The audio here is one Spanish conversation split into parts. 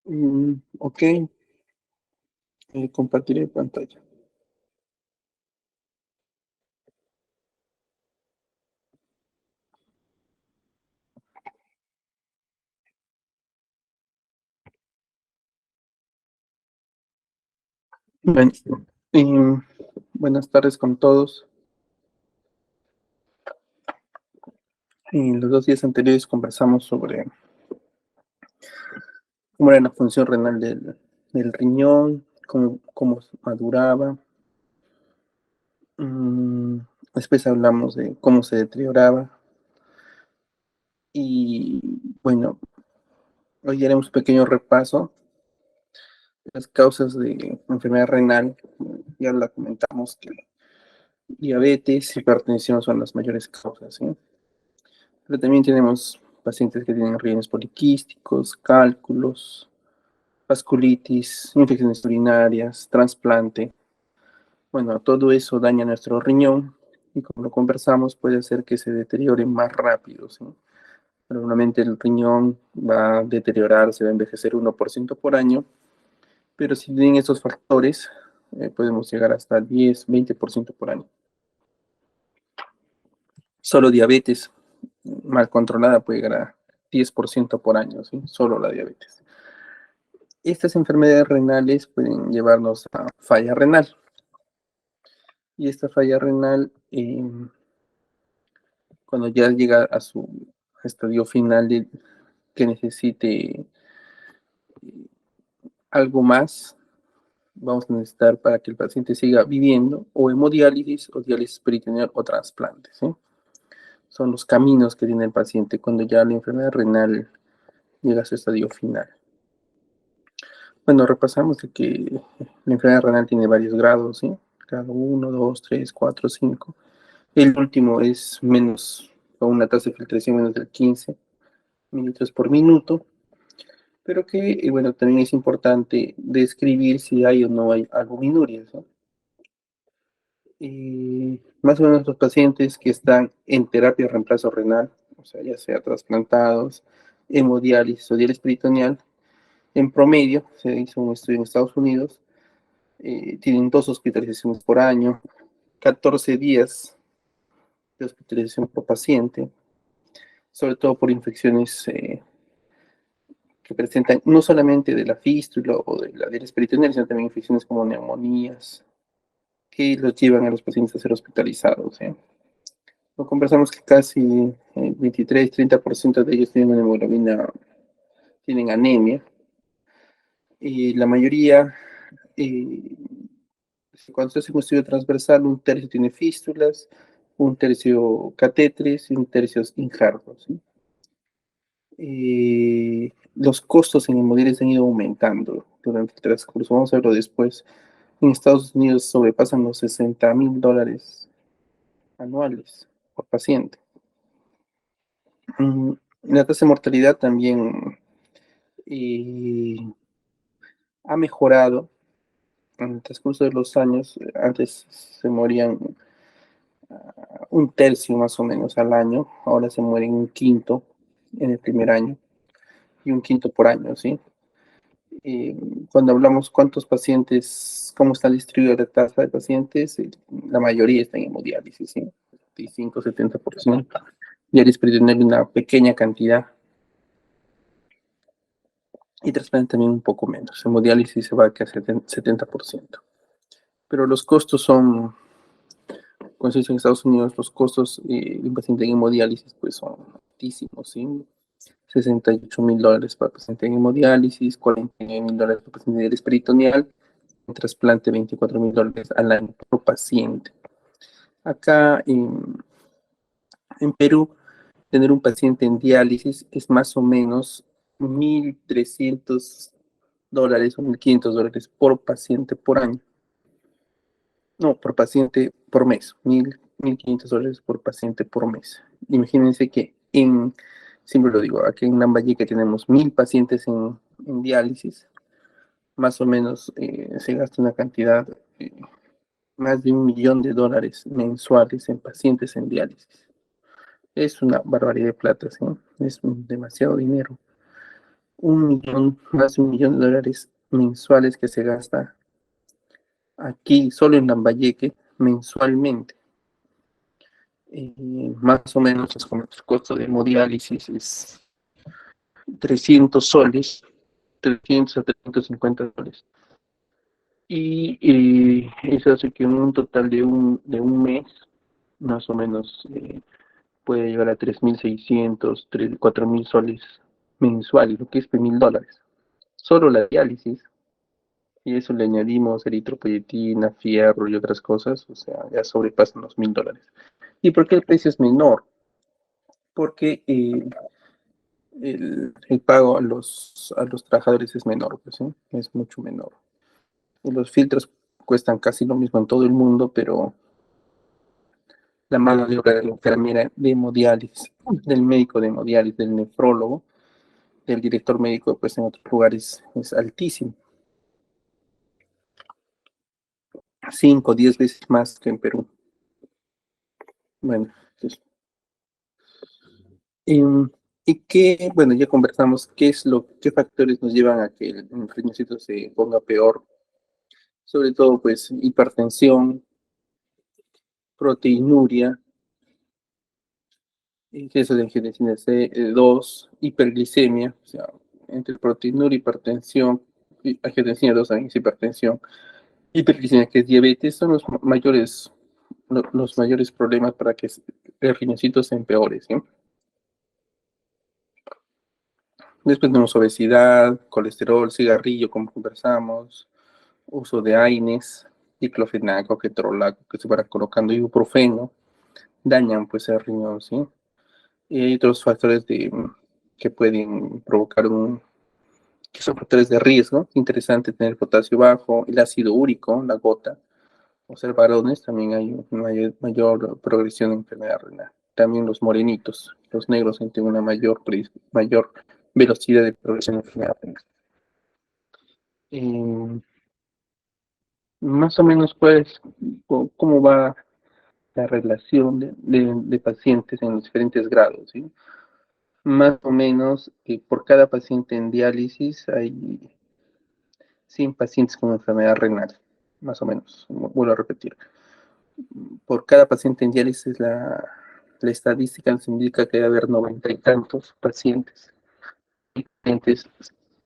Ok, compartiré pantalla. Bueno, em, buenas tardes con todos. En los 2 días anteriores conversamos sobre cómo era la función renal del riñón, cómo maduraba. Mm, Después hablamos de cómo se deterioraba. Y bueno, hoy haremos un pequeño repaso de las causas de enfermedad renal. Ya la comentamos que diabetes y hipertensión son las mayores causas, ¿sí? Pero también tenemos pacientes que tienen riñones poliquísticos, cálculos, vasculitis, infecciones urinarias, trasplante. Bueno, todo eso daña nuestro riñón y como lo conversamos puede hacer que se deteriore más rápido, ¿sí? Normalmente el riñón va a deteriorarse, va a envejecer 1% por año, pero si tienen estos factores, podemos llegar hasta 10-20% por año. Solo diabetes mal controlada puede llegar a 10% por año, ¿sí? Solo la diabetes. Estas enfermedades renales pueden llevarnos a falla renal. Y esta falla renal, cuando ya llega a su estadio final que necesite algo más, vamos a necesitar para que el paciente siga viviendo o hemodiálisis o diálisis peritoneal o trasplante, ¿sí? Son los caminos que tiene el paciente cuando ya la enfermedad renal llega a su estadio final. Bueno, repasamos de que la enfermedad renal tiene varios grados, ¿sí? Grado 1, 2, 3, 4, 5. El último es menos, con una tasa de filtración menos del 15 mililitros por minuto, pero que, bueno, también es importante describir si hay o no hay albuminiurias, ¿no? Más o menos los pacientes que están en terapia de reemplazo renal, o sea, ya sea trasplantados, hemodiálisis o diálisis peritoneal, en promedio, se hizo un estudio en Estados Unidos, tienen 2 hospitalizaciones por año, 14 días de hospitalización por paciente, sobre todo por infecciones que presentan no solamente de la fístula o de la diálisis peritoneal, sino también infecciones como neumonías, que los llevan a los pacientes a ser hospitalizados, ¿eh? Lo conversamos que casi 23-30% de ellos tienen una hemoglobina, tienen anemia, y la mayoría, eh, cuando se hace un estudio transversal, un tercio tiene fístulas, un tercio catéteres y un tercio infartos, ¿sí? Los costos en hemodiálisis han ido aumentando durante el transcurso. Vamos a verlo después. En Estados Unidos sobrepasan los $60,000 anuales por paciente. La tasa de mortalidad también eh, ha mejorado en el transcurso de los años. Antes se morían un tercio más o menos al año, ahora se mueren un quinto en el primer año y un quinto por año, ¿sí? eh, Cuando hablamos cuántos pacientes, cómo está distribuida la tasa de pacientes, la mayoría está en hemodiálisis, ¿sí? 65-70%. Diálisis peritoneal una pequeña cantidad y trasplante también un poco menos. Hemodiálisis se va a que a 70%. Pero los costos son, como se dice en Estados Unidos, los costos de un paciente en hemodiálisis pues son altísimos, ¿sí? $68,000 para paciente en hemodiálisis, $49,000 para paciente en diálisis peritoneal, un trasplante $24,000 al año por paciente. Acá en Perú, tener un paciente en diálisis es más o menos $1,300 o $1,500 por paciente por año. No, por paciente por mes, $1,500 por paciente por mes. Imagínense que siempre lo digo, aquí en Lambayeque tenemos 1,000 pacientes en diálisis, más o menos se gasta una cantidad más de $1,000,000 mensuales en pacientes en diálisis. Es una barbaridad de plata, ¿sí? Es demasiado dinero. más de $1 millón mensuales que se gasta aquí, solo en Lambayeque, mensualmente. Más o menos el costo de hemodiálisis es 300 soles, 300 a 350 soles. Y eso hace que en un total de un mes, más o menos, puede llegar a 3.600, 4.000 soles mensuales, lo que es $1.000. Solo la diálisis, y eso le añadimos eritropoyetina, fierro y otras cosas, o sea, ya sobrepasan los $1.000. ¿Y por qué el precio es menor? Porque el pago a los trabajadores es menor, pues, ¿sí? Es mucho menor. Y los filtros cuestan casi lo mismo en todo el mundo, pero la mano de obra de la enfermera de hemodiálisis, del médico de hemodiálisis, del nefrólogo, del director médico, pues en otros lugares es altísimo. 5 o 10 veces más que en Perú. Bueno, pues, bueno, ya conversamos qué factores nos llevan a que el riñoncito se ponga peor, sobre todo pues hipertensión, proteinuria, exceso de angiotensina C2, hiperglicemia, o sea, entre proteinuria, hipertensión, angiotensina 2 también es hipertensión, hiperglicemia que es diabetes, son los mayores problemas para que el riñoncito se empeore, ¿sí? Después tenemos obesidad, colesterol, cigarrillo, como conversamos, uso de AINES, diclofenaco, ketorolaco, que se van colocando ibuprofeno, dañan pues el riñón, ¿sí? Y hay otros factores que pueden provocar que son factores de riesgo. Interesante tener potasio bajo, el ácido úrico, la gota. O ser varones, también hay una mayor progresión de enfermedad renal. También los morenitos, los negros tienen una mayor velocidad de progresión de enfermedad renal. Eh, Más o menos, pues, cómo va la relación de pacientes en los diferentes grados, ¿sí? Más o menos, por cada paciente en diálisis hay 100 pacientes con enfermedad renal, más o menos, vuelvo a repetir. Por cada paciente en diálisis, la estadística nos indica que debe haber 90 y tantos pacientes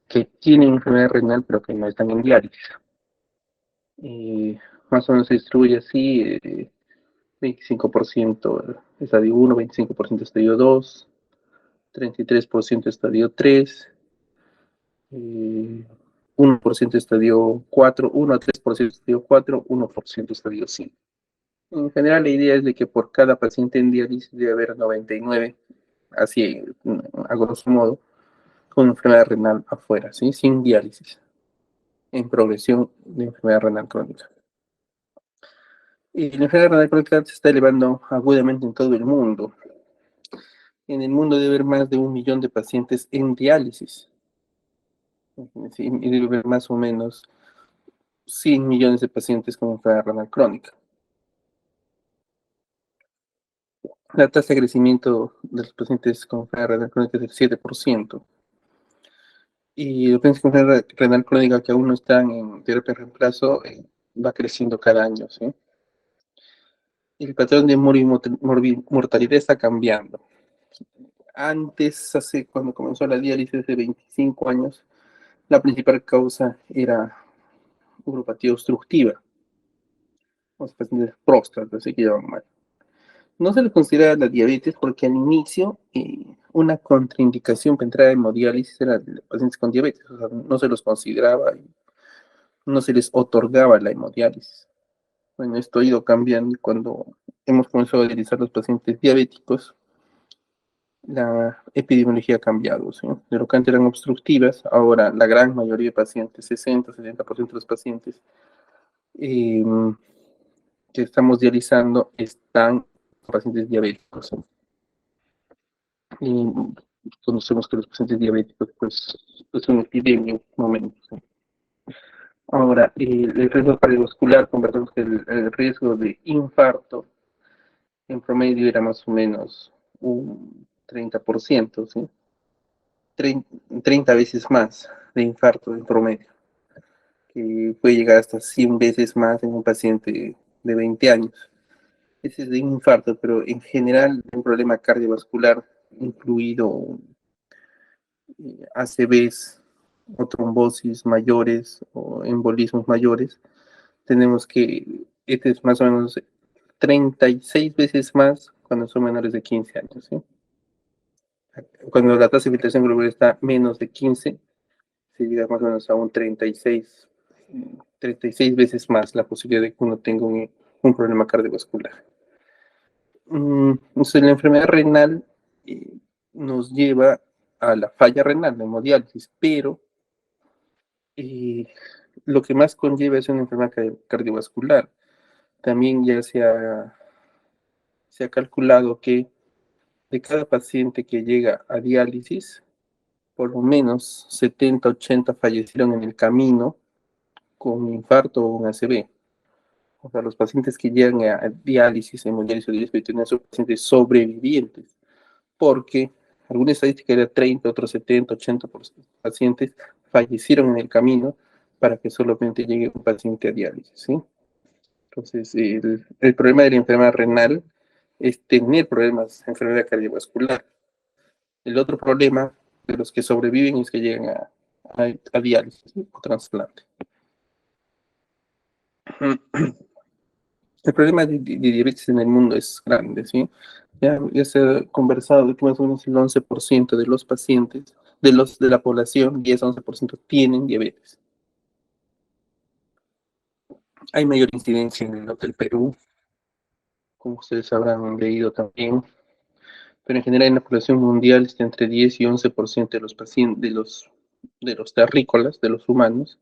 que tienen enfermedad renal, pero que no están en diálisis. Más o menos se distribuye así, 25% estadio 1, 25% estadio 2, 33% estadio 3, 1% estadio 4, 1 a 3% estadio 4, 1% estadio 5. En general, la idea es de que por cada paciente en diálisis debe haber 99, así a grosso modo, con enfermedad renal afuera, ¿sí? Sin diálisis, en progresión de enfermedad renal crónica. Y la enfermedad renal crónica se está elevando agudamente en todo el mundo. En el mundo debe haber más de 1 millón de pacientes en diálisis. ¿Sí? Y debe haber más o menos 100 millones de pacientes con enfermedad renal crónica. La tasa de crecimiento de los pacientes con enfermedad renal crónica es del 7%. Y los pacientes con enfermedad renal crónica que aún no están en terapia de reemplazo va creciendo cada año, ¿sí? El patrón de mortalidad está cambiando. Antes, cuando comenzó la diálisis de 25 años, la principal causa era uropatía obstructiva, los pacientes próstata, así que llevan mal. No se le considera la diabetes porque al inicio una contraindicación para entrar en hemodiálisis era de pacientes con diabetes, o sea, no se los consideraba y no se les otorgaba la hemodiálisis. Bueno, esto ha ido cambiando y cuando hemos comenzado a dializar los pacientes diabéticos, la epidemiología ha cambiado, ¿sí? De lo que antes eran obstructivas, ahora la gran mayoría de pacientes, 60-70% de los pacientes eh, que estamos dializando están pacientes diabéticos, ¿sí? Y conocemos que los pacientes diabéticos, pues, es una epidemia en este momento, ¿sí? Ahora, el riesgo cardiovascular, conversamos que el riesgo de infarto en promedio era más o menos un 30%, ¿sí? 30 veces más de infarto en promedio, que puede llegar hasta 100 veces más en un paciente de 20 años. Ese es de un infarto, pero en general un problema cardiovascular, incluido ACVs o trombosis mayores o embolismos mayores, tenemos que este es más o menos 36 veces más cuando son menores de 15 años. ¿Sí? Cuando la tasa de filtración glomerular está menos de 15, se llega más o menos a un 36 veces más la posibilidad de que uno tenga un problema cardiovascular. Entonces, la enfermedad renal eh, nos lleva a la falla renal, la hemodiálisis, pero eh, lo que más conlleva es una enfermedad cardiovascular. También ya se ha calculado que de cada paciente que llega a diálisis, por lo menos 70, 80 fallecieron en el camino con un infarto o un ACV. O sea, los pacientes que llegan a diálisis, hemodiálisis o diálisis peritoneal son pacientes sobrevivientes, porque alguna estadística era 30, otros 70, 80 pacientes fallecieron en el camino para que solamente llegue un paciente a diálisis, ¿sí? Entonces, el problema de la enfermedad renal es tener problemas de enfermedad cardiovascular. El otro problema de los que sobreviven es que llegan a diálisis o trasplante. El problema de diabetes en el mundo es grande, ¿sí? Ya se ha conversado de que más o menos el 11% de los pacientes, de la población, 10-11% tienen diabetes. Hay mayor incidencia en el norte del Perú, como ustedes habrán leído también, pero en general en la población mundial está entre 10 y 11% de los pacientes, de los terrícolas, de los humanos,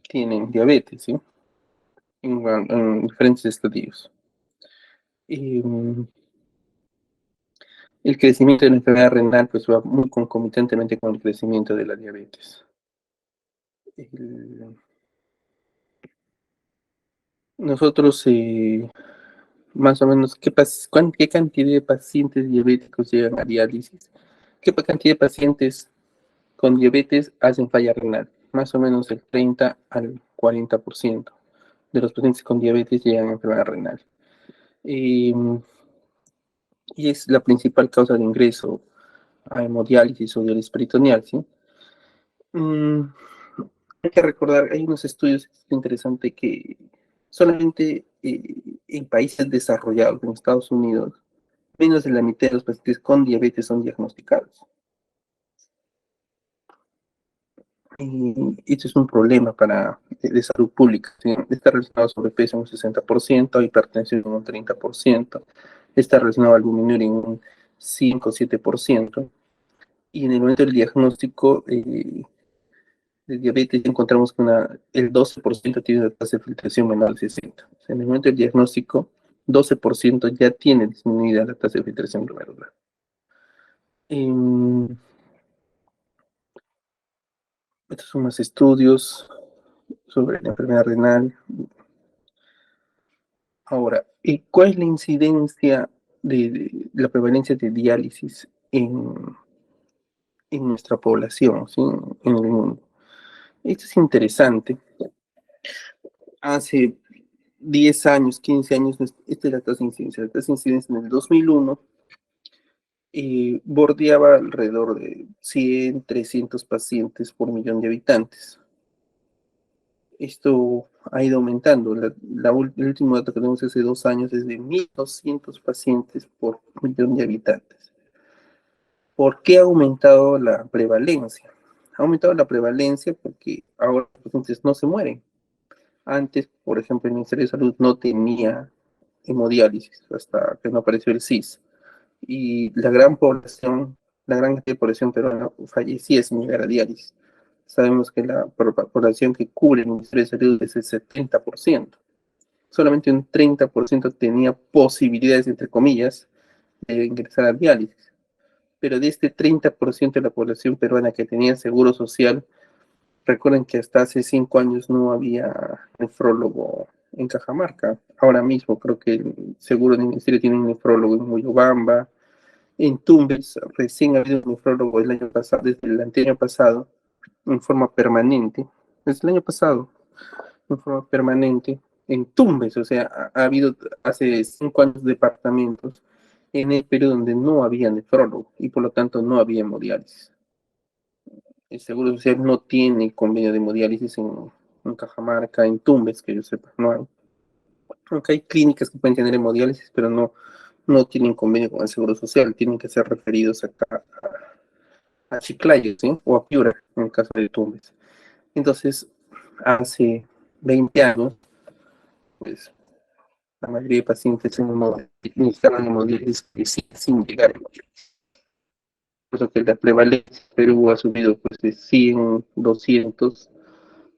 tienen diabetes, ¿sí? En diferentes estadios. Y, el crecimiento de la enfermedad renal pues va muy concomitantemente con el crecimiento de la diabetes. El, nosotros, más o menos, ¿qué cantidad de pacientes diabéticos llegan a diálisis? ¿Qué cantidad de pacientes con diabetes hacen falla renal? Más o menos el 30 al 40% de los pacientes con diabetes llegan a enfermedad renal. Y es la principal causa de ingreso a hemodiálisis o diálisis peritoneal, ¿sí? Mm, Hay que recordar, hay unos estudios interesantes que solamente en países desarrollados, en Estados Unidos, menos de la mitad de los pacientes con diabetes son diagnosticados. Y esto es un problema de salud pública. ¿Sí? Está relacionado a sobrepeso en un 60%, hipertensión en un 30%, está relacionado a albuminuria en un 5-7%, y en el momento del diagnóstico de diabetes encontramos que el 12% tiene una tasa de filtración menor al 60%. O sea, en el momento del diagnóstico, 12% ya tiene disminuida la tasa de filtración glomerular. Estos son más estudios sobre la enfermedad renal. Ahora, ¿cuál es la incidencia de la prevalencia de diálisis en nuestra población, ¿sí? En el mundo? Esto es interesante. Hace 10 años, 15 años, esta es la tasa de incidencia. La tasa de incidencia en el 2001 bordeaba alrededor de 100, 300 pacientes por millón de habitantes. Esto ha ido aumentando. El último dato que tenemos hace 2 años es de 1.200 pacientes por millón de habitantes. ¿Por qué ha aumentado la prevalencia? Ha aumentado la prevalencia porque ahora los pacientes no se mueren. Antes, por ejemplo, el Ministerio de Salud no tenía hemodiálisis hasta que no apareció el CIS. Y la gran cantidad de población peruana fallecía sin llegar a diálisis. Sabemos que la población que cubre el Ministerio de Salud es el 70%. Solamente un 30% tenía posibilidades, entre comillas, de ingresar a diálisis. Pero de este 30% de la población peruana que tenía seguro social, recuerden que hasta hace 5 años no había nefrólogo en Cajamarca. Ahora mismo creo que el seguro del ministerio tiene un nefrólogo en Moyobamba, En Tumbes recién ha habido un nefrólogo el año pasado, desde el año pasado, en forma permanente, desde el año pasado, en forma permanente, en Tumbes, o sea, ha habido hace 5 años departamentos en el Perú donde no había nefrólogo y por lo tanto no había hemodiálisis. El Seguro Social no tiene convenio de hemodiálisis en Cajamarca, en Tumbes, que yo sepa, no hay. Aunque hay clínicas que pueden tener hemodiálisis, pero no tienen convenio con el Seguro Social, tienen que ser referidos acá a Chiclayo, ¿sí? O a Piura, en el caso de Tumbes. Entonces, hace 20 años, pues la mayoría de pacientes necesitaban hemodiálisis sin llegar a hemodiálisis. Por eso que la prevalencia en Perú ha subido pues, de 100, 200,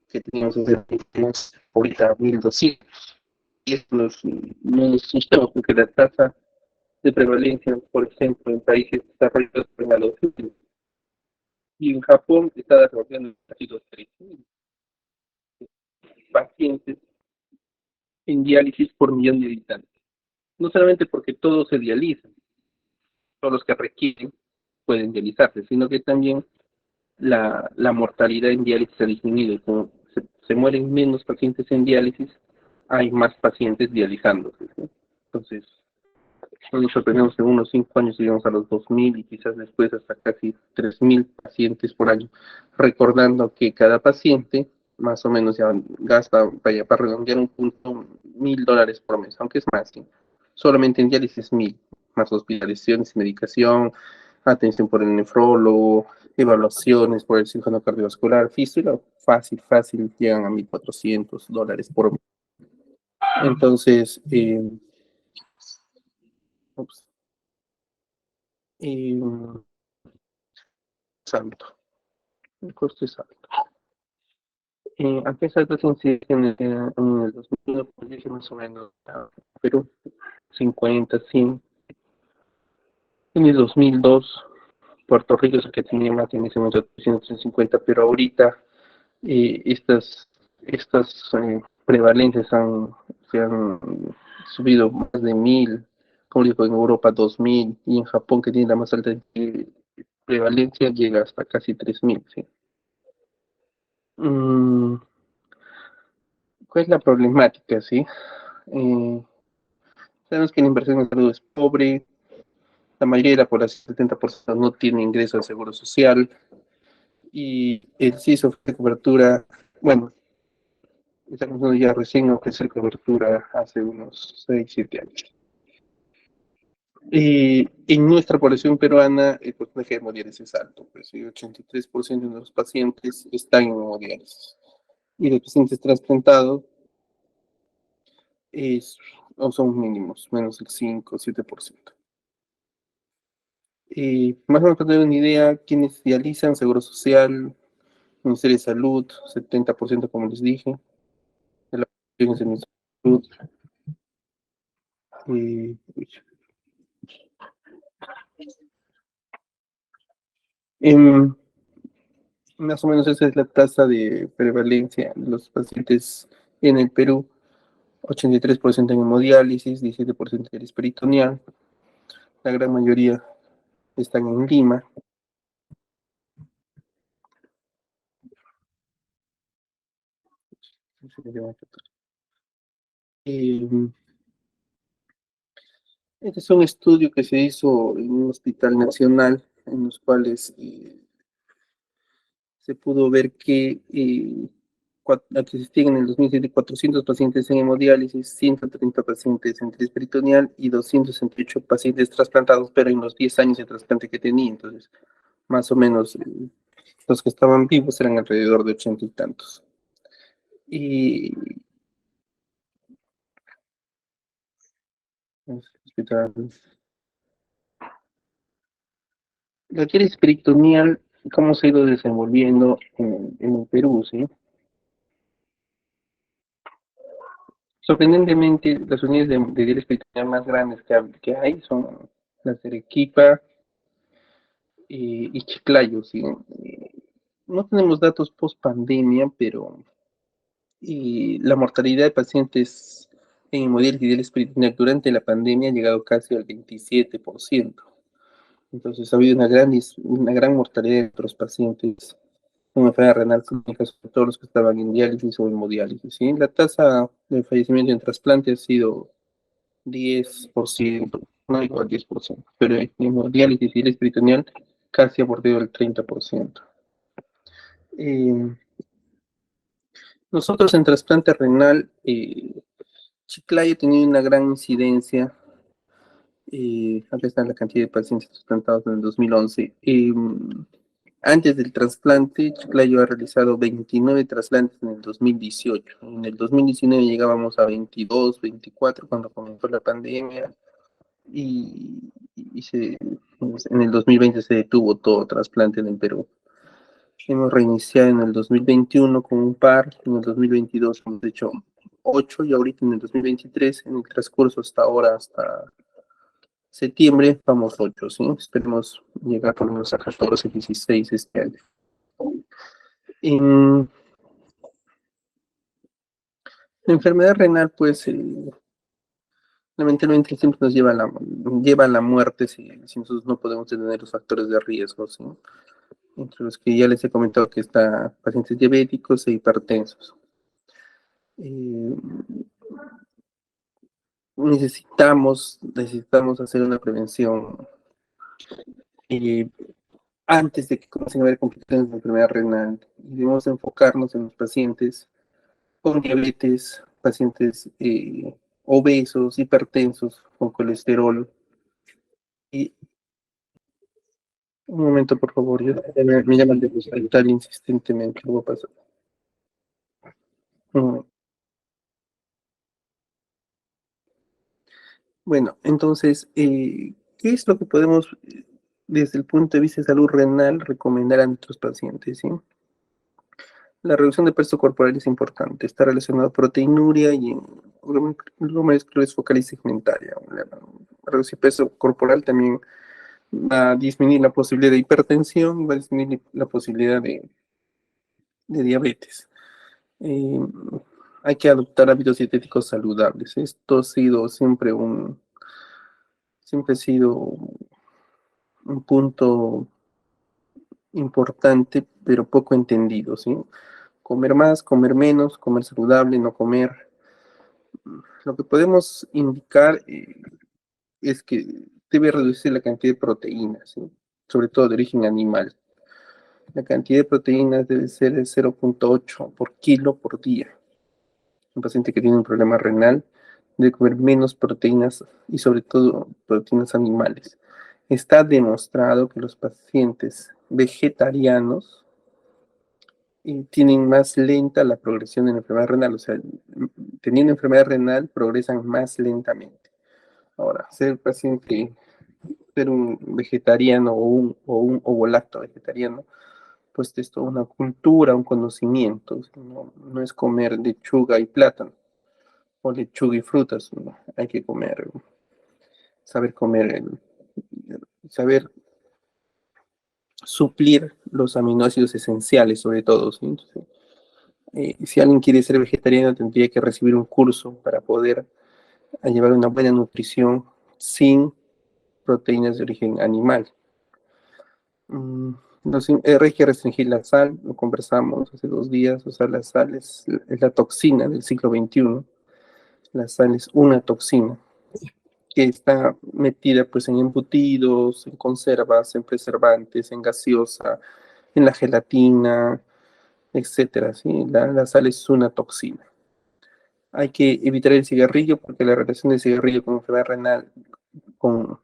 que teníamos hace 20 años, ahorita a 1200. Y eso no nos asustamos porque la tasa de prevalencia, por ejemplo, en países desarrollados en la 2000, y en Japón está desarrollando casi los 3000 pacientes en diálisis por millón de habitantes. No solamente porque todos se dializan, todos los que requieren pueden dializarse, sino que también la mortalidad en diálisis ha disminuido. Como se mueren menos pacientes en diálisis, hay más pacientes dializándose, ¿sí? Entonces, no nos sorprendemos que en unos 5 años llegamos a los 2000 y quizás después hasta casi 3000 pacientes por año. Recordando que cada paciente más o menos ya gasta, para redondear un punto, $1000 por mes, aunque es más, ¿sí? Solamente en diálisis 1000, más hospitalizaciones y medicación, atención por el nefrólogo, evaluaciones por el cirujano cardiovascular, fístula, fácil, llegan a $1400 por mes. Entonces, ups, eh, santo. El costo es alto. A pesar de las incidencias en el 2001, pues dije más o menos, Perú, 50, 100. En el 2002, Puerto Rico es el que tenía más en ese momento, 350, pero ahorita estas prevalencias se han subido más de 1000, como digo, en Europa 2000, y en Japón, que tiene la más alta prevalencia, llega hasta casi 3000, ¿sí? Mm, ¿Cuál es la problemática, sí? Eh, Sabemos que la inversión en salud es pobre, la mayoría de la población, 70%, no tiene ingreso al seguro social y el CISO de cobertura, bueno, está comenzando ya recién a ofrecer cobertura hace unos 6 7 años. Y en nuestra población peruana el porcentaje de hemodiálisis es alto, pues el 83% de los pacientes están en hemodiálisis. Y los pacientes trasplantados es, o son mínimos, menos del 5 7%. Más o menos para tener una idea, quienes dializan Seguro Social, Ministerio de Salud, 70% como les dije, de la población es de Salud. Eh, em, Más o menos esa es la tasa de prevalencia de los pacientes en el Perú, 83% en hemodiálisis, 17% en peritoneal, la gran mayoría están en Lima. Eh, Este es un estudio que se hizo en un hospital nacional, en los cuales se pudo ver que existían en el 2007 400 pacientes en hemodiálisis, 130 pacientes en peritoneal y 268 pacientes trasplantados, pero en los 10 años de trasplante que tenía. Entonces, más o menos, los que estaban vivos eran alrededor de 80 y tantos. Y la crisis peritoneal, cómo se ha ido desenvolviendo en el Perú, ¿sí? Sorprendentemente, las unidades de diálisis peritoneal más grandes que hay son las de Arequipa y Chiclayo, ¿sí? No tenemos datos post pandemia, pero la mortalidad de pacientes en hemodiálisis y diálisis peritoneal durante la pandemia ha llegado casi al 27%. Entonces ha habido una gran mortalidad de otros pacientes con enfermedad renal crónica, sobre todo los que estaban en diálisis o hemodiálisis. ¿Sí? La tasa de fallecimiento en trasplante ha sido 10%, no digo al 10%, pero en hemodiálisis y diálisis peritoneal casi ha bordado el 30%. Eh, Nosotros en trasplante renal, Chiclayo ha tenido una gran incidencia. Acá está la cantidad de pacientes trasplantados en el 2011. Antes del trasplante, Chiclayo ha realizado 29 trasplantes en el 2018. En el 2019 llegábamos a 22, 24 cuando comenzó la pandemia y en el 2020 se detuvo todo trasplante en el Perú. Hemos reiniciado en el 2021 con un par, en el 2022 hemos hecho 8 y ahorita en el 2023, en el transcurso hasta ahora, hasta septiembre, vamos 8, ¿sí? Esperemos llegar por lo menos a 14, 16 este año. En la enfermedad renal, pues, lamentablemente siempre nos lleva a la muerte si nosotros no podemos detener los factores de riesgo, ¿sí? Entre los que ya les he comentado que están pacientes diabéticos e hipertensos. Eh, necesitamos hacer una prevención eh, antes de que comiencen a haber complicaciones de enfermedad renal. Debemos enfocarnos en los pacientes con diabetes, pacientes obesos, hipertensos, con colesterol. Y un momento, por favor, me llaman de hospital insistentemente, lo voy a pasar. Bueno, entonces, ¿qué es lo que podemos, desde el punto de vista de salud renal, recomendar a nuestros pacientes? ¿Sí? La reducción de peso corporal es importante, está relacionado a proteinuria y glomerulosclerosis focal y segmentaria. La reducción de peso corporal también va a disminuir la posibilidad de hipertensión y va a disminuir la posibilidad de diabetes. Eh, Hay que adoptar hábitos dietéticos saludables. Esto ha sido siempre ha sido un punto importante, pero poco entendido, ¿sí? Comer más, comer menos, comer saludable, no comer. Lo que podemos indicar es que debe reducir la cantidad de proteínas, ¿sí? Sobre todo de origen animal. La cantidad de proteínas debe ser de 0,8 por kilo por día. Un paciente que tiene un problema renal debe comer menos proteínas y sobre todo proteínas animales. Está demostrado que los pacientes vegetarianos tienen más lenta la progresión de la enfermedad renal, o sea, teniendo enfermedad renal progresan más lentamente. Ahora, ser un vegetariano o un ovolacto vegetariano, pues es toda una cultura, un conocimiento, no es comer lechuga y plátano, o lechuga y frutas, no, hay que saber comer, saber suplir los aminoácidos esenciales, sobre todo, ¿sí? Entonces, si alguien quiere ser vegetariano, tendría que recibir un curso para poder llevar una buena nutrición sin proteínas de origen animal. Hay que restringir la sal, lo conversamos hace 2 días, o sea, la sal es la toxina del siglo XXI. La sal es una toxina que está metida pues en embutidos, en conservas, en preservantes, en gaseosa, en la gelatina, etcétera, ¿sí? La sal es una toxina. Hay que evitar el cigarrillo porque la relación del cigarrillo con enfermedad renal, con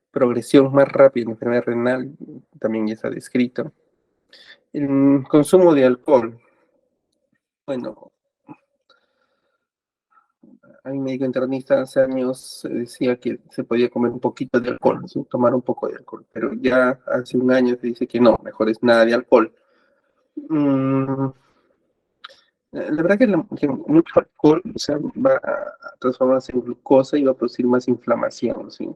progresión más rápida en enfermedad renal, también ya está descrito. El consumo de alcohol. Bueno, a mi médico internista hace años decía que se podía comer un poquito de alcohol, ¿sí? Tomar un poco de alcohol, pero ya hace un año se dice que no, mejor es nada de alcohol. Mm, la verdad que mucho alcohol, o sea, va a transformarse en glucosa y va a producir más inflamación, ¿sí?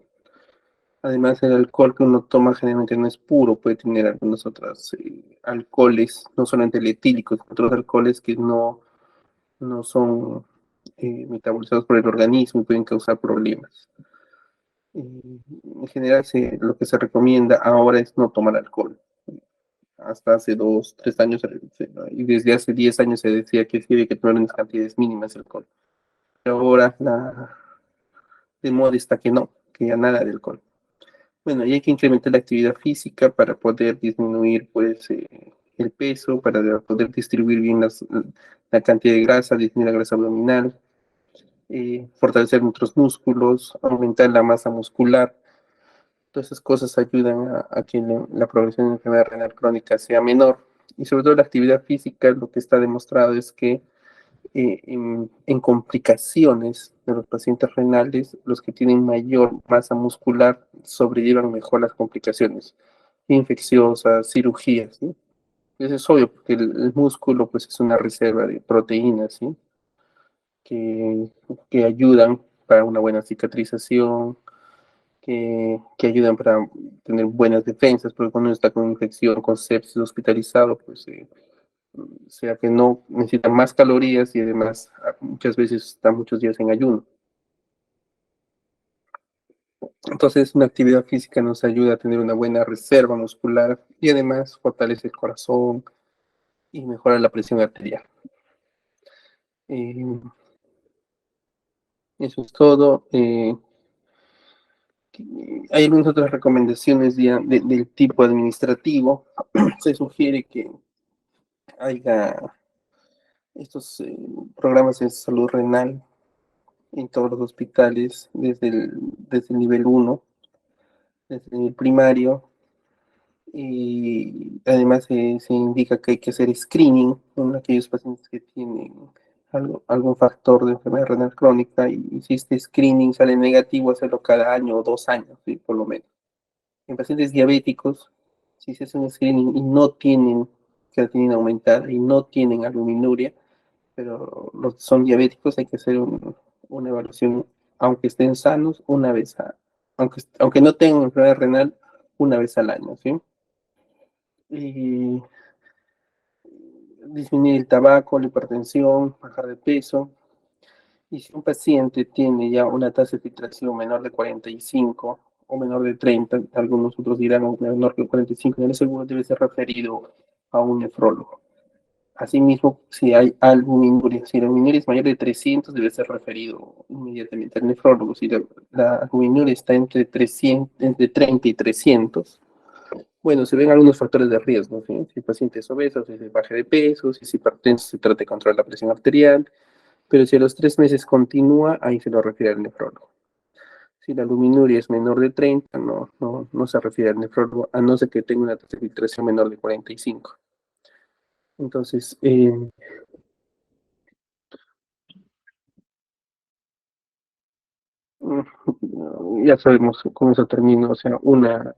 Además, el alcohol que uno toma generalmente no es puro, puede tener algunos otros alcoholes, no solamente el etílico, otros alcoholes que no son metabolizados por el organismo y pueden causar problemas. En general, lo que se recomienda ahora es no tomar alcohol. Hasta hace 2, 3 años, y desde hace 10 años se decía que sí hay que tomar unas cantidades mínimas de alcohol. Pero ahora de moda está que no, que ya nada de alcohol. Bueno, y hay que incrementar la actividad física para poder disminuir pues el peso, para poder distribuir bien la cantidad de grasa, disminuir la grasa abdominal, fortalecer nuestros músculos, aumentar la masa muscular. Todas esas cosas ayudan a que la progresión de enfermedad renal crónica sea menor. Y sobre todo la actividad física, lo que está demostrado es que en complicaciones de los pacientes renales, los que tienen mayor masa muscular sobrellevan mejor las complicaciones infecciosas, cirugías, ¿sí? Eso es obvio, porque el músculo pues, es una reserva de proteínas, ¿sí? que, que ayudan para una buena cicatrización, que ayudan para tener buenas defensas, porque cuando uno está con infección, con sepsis hospitalizado, pues sea que no necesita más calorías y además muchas veces está muchos días en ayuno. Entonces, una actividad física nos ayuda a tener una buena reserva muscular y además fortalece el corazón y mejora la presión arterial. Eh, Eso es todo. Hay algunas otras recomendaciones del tipo administrativo. Se sugiere que haya estos programas de salud renal en todos los hospitales desde el nivel 1, desde el nivel primario, y además se indica que hay que hacer screening en aquellos pacientes que tienen algún factor de enfermedad renal crónica, y si este screening sale negativo, hacerlo cada año o 2 años, ¿sí? Por lo menos. En pacientes diabéticos, si se hace un screening y no tienen creatinina aumentada y no tienen albuminuria, pero los que son diabéticos hay que hacer una evaluación, aunque estén sanos, aunque no tengan enfermedad renal, una vez al año, ¿sí? Y disminuir el tabaco, la hipertensión, bajar de peso. Y si un paciente tiene ya una tasa de filtración menor de 45 o menor de 30, algunos otros dirán menor de 45, en el seguro debe ser referido a un nefrólogo. Asimismo, si hay albuminuria, si la albuminuria es mayor de 300, debe ser referido inmediatamente al nefrólogo. Si la albuminuria está entre 30 y 300, bueno, se ven algunos factores de riesgo, ¿sí? Si el paciente es obeso, si se baje de peso, si es hipertenso, se trata de controlar la presión arterial, pero si a los 3 meses continúa, ahí se lo refiere al nefrólogo. Si la albuminuria es menor de 30, no se refiere al nefrólogo, a no ser que tenga una tasa de filtración menor de 45. Entonces, ya sabemos cómo eso termina, o sea, una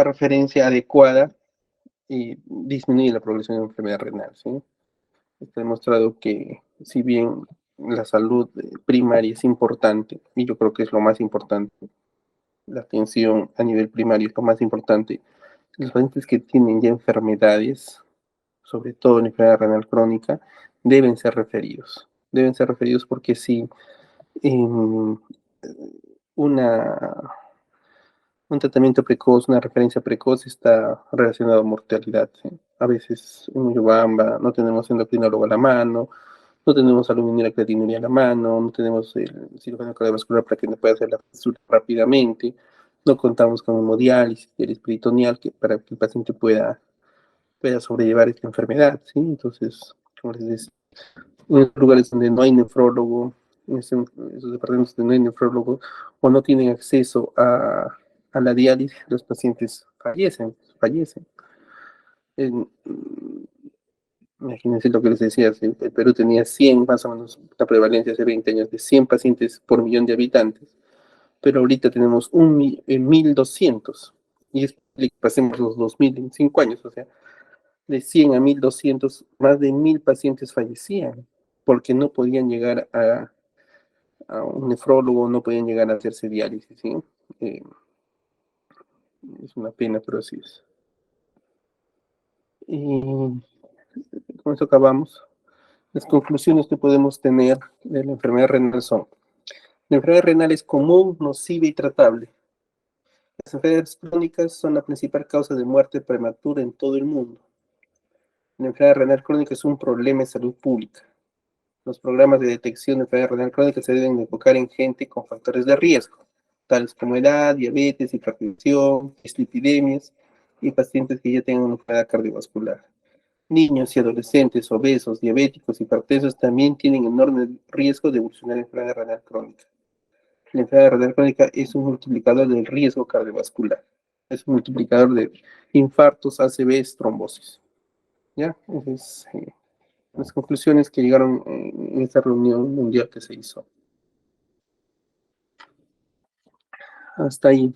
referencia adecuada y disminuye la progresión de enfermedad renal, ¿sí? Está demostrado que si bien la salud primaria es importante, y yo creo que es lo más importante, la atención a nivel primario es lo más importante, los pacientes que tienen ya enfermedades, sobre todo en enfermedad renal crónica, deben ser referidos. Deben ser referidos porque si eh, una un tratamiento precoz, una referencia precoz está relacionado a mortalidad, ¿sí? A veces en Yobamba no tenemos endocrinólogo a la mano, no tenemos aluminio creatinuria a la mano, no tenemos el cirujano cardiovascular para que nos pueda hacer la consulta rápidamente, no contamos con hemodiálisis y el peritoneal para que el paciente pueda sobrellevar esta enfermedad, ¿sí? Entonces, como les decía, en lugares donde no hay nefrólogo, esos departamentos donde no hay nefrólogo, o no tienen acceso a la diálisis, los pacientes fallecen. En, Imagínense lo que les decía, si el Perú tenía 100, más o menos, la prevalencia hace 20 años, de 100 pacientes por millón de habitantes, pero ahorita tenemos 1.200, y es que pasemos los 2.000 en 5 años, o sea, de 100 a 1.200, más de 1.000 pacientes fallecían, porque no podían llegar a un nefrólogo, no podían llegar a hacerse diálisis, ¿sí? Eh, es una pena, pero así es. Y con eso acabamos. Las conclusiones que podemos tener de la enfermedad renal son: La enfermedad renal es común, nociva y tratable. Las enfermedades crónicas son la principal causa de muerte prematura en todo el mundo. La enfermedad renal crónica es un problema de salud pública. Los programas de detección de enfermedad renal crónica se deben enfocar en gente con factores de riesgo, tales como edad, diabetes, hipertensión, dislipidemias y pacientes que ya tengan una enfermedad cardiovascular. Niños y adolescentes obesos, diabéticos, hipertensos también tienen enorme riesgo de evolucionar en enfermedad renal crónica. La enfermedad renal crónica es un multiplicador del riesgo cardiovascular. Es un multiplicador de infartos, ACVs, trombosis. ¿Ya? Entonces, las conclusiones que llegaron en esta reunión mundial que se hizo. Hasta ahí.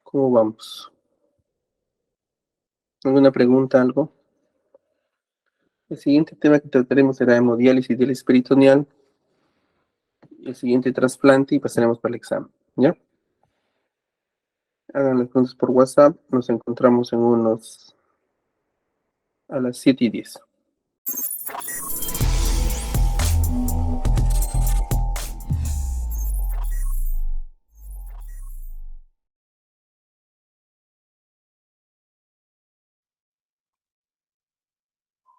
¿Cómo vamos? ¿Alguna pregunta, algo? El siguiente tema que trataremos será hemodiálisis del peritoneal. El siguiente trasplante y pasaremos para el examen. ¿Ya? Hagan las preguntas por WhatsApp. Nos encontramos en unos a las 7:10.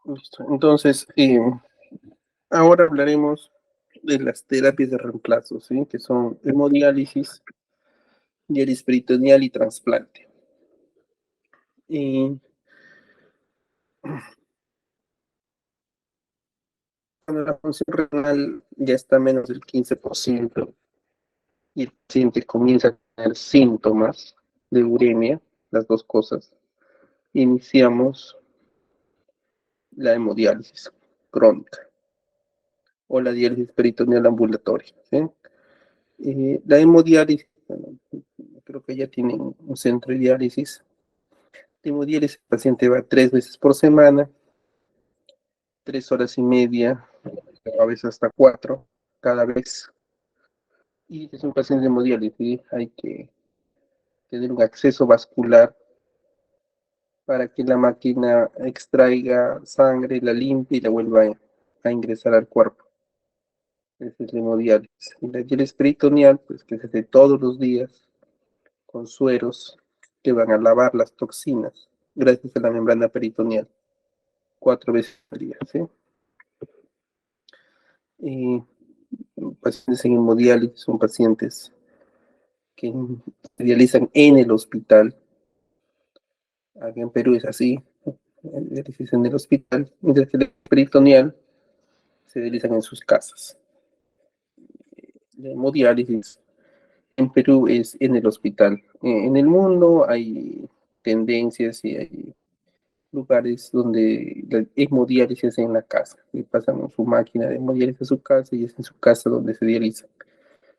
Listo. Entonces, ahora hablaremos de las terapias de reemplazo, ¿sí? Que son hemodiálisis, diálisis peritoneal y trasplante. Y cuando la función renal ya está a menos del 15% y el paciente comienza a tener síntomas de uremia, las dos cosas, iniciamos la hemodiálisis crónica o la diálisis peritoneal ambulatoria, ¿sí? La hemodiálisis, bueno, creo que ya tienen un centro de diálisis. La hemodiálisis, el paciente va 3 veces por semana, 3 horas y media, a veces hasta 4 cada vez. Y es un paciente de hemodiálisis, hay que tener un acceso vascular para que la máquina extraiga sangre, la limpie y la vuelva a ingresar al cuerpo. Esa es la hemodiálisis. Y la diálisis peritoneal, pues que se hace todos los días con sueros que van a lavar las toxinas gracias a la membrana peritoneal 4 veces al día, ¿sí? Y pacientes en hemodiálisis son pacientes que se dializan en el hospital. Aquí en Perú es así, diálisis en el hospital, mientras que el peritoneal se dializan en sus casas. La hemodiálisis en Perú es en el hospital. En el mundo hay tendencias y hay lugares donde la hemodiálisis es en la casa. Y pasan su máquina de hemodiálisis a su casa y es en su casa donde se dializa.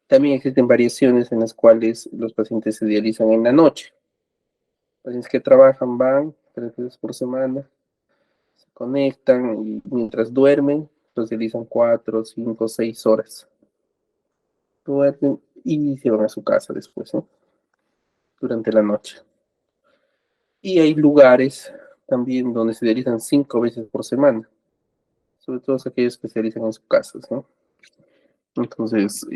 También existen variaciones en las cuales los pacientes se dializan en la noche. Pacientes que trabajan van 3 veces por semana, se conectan y mientras duermen, los dializan 4, 5, 6 horas. Duermen y se van a su casa después, ¿no? Durante la noche. Y hay lugares también donde se dializan 5 veces por semana, sobre todo aquellos que se dializan en sus casas, ¿no? Entonces,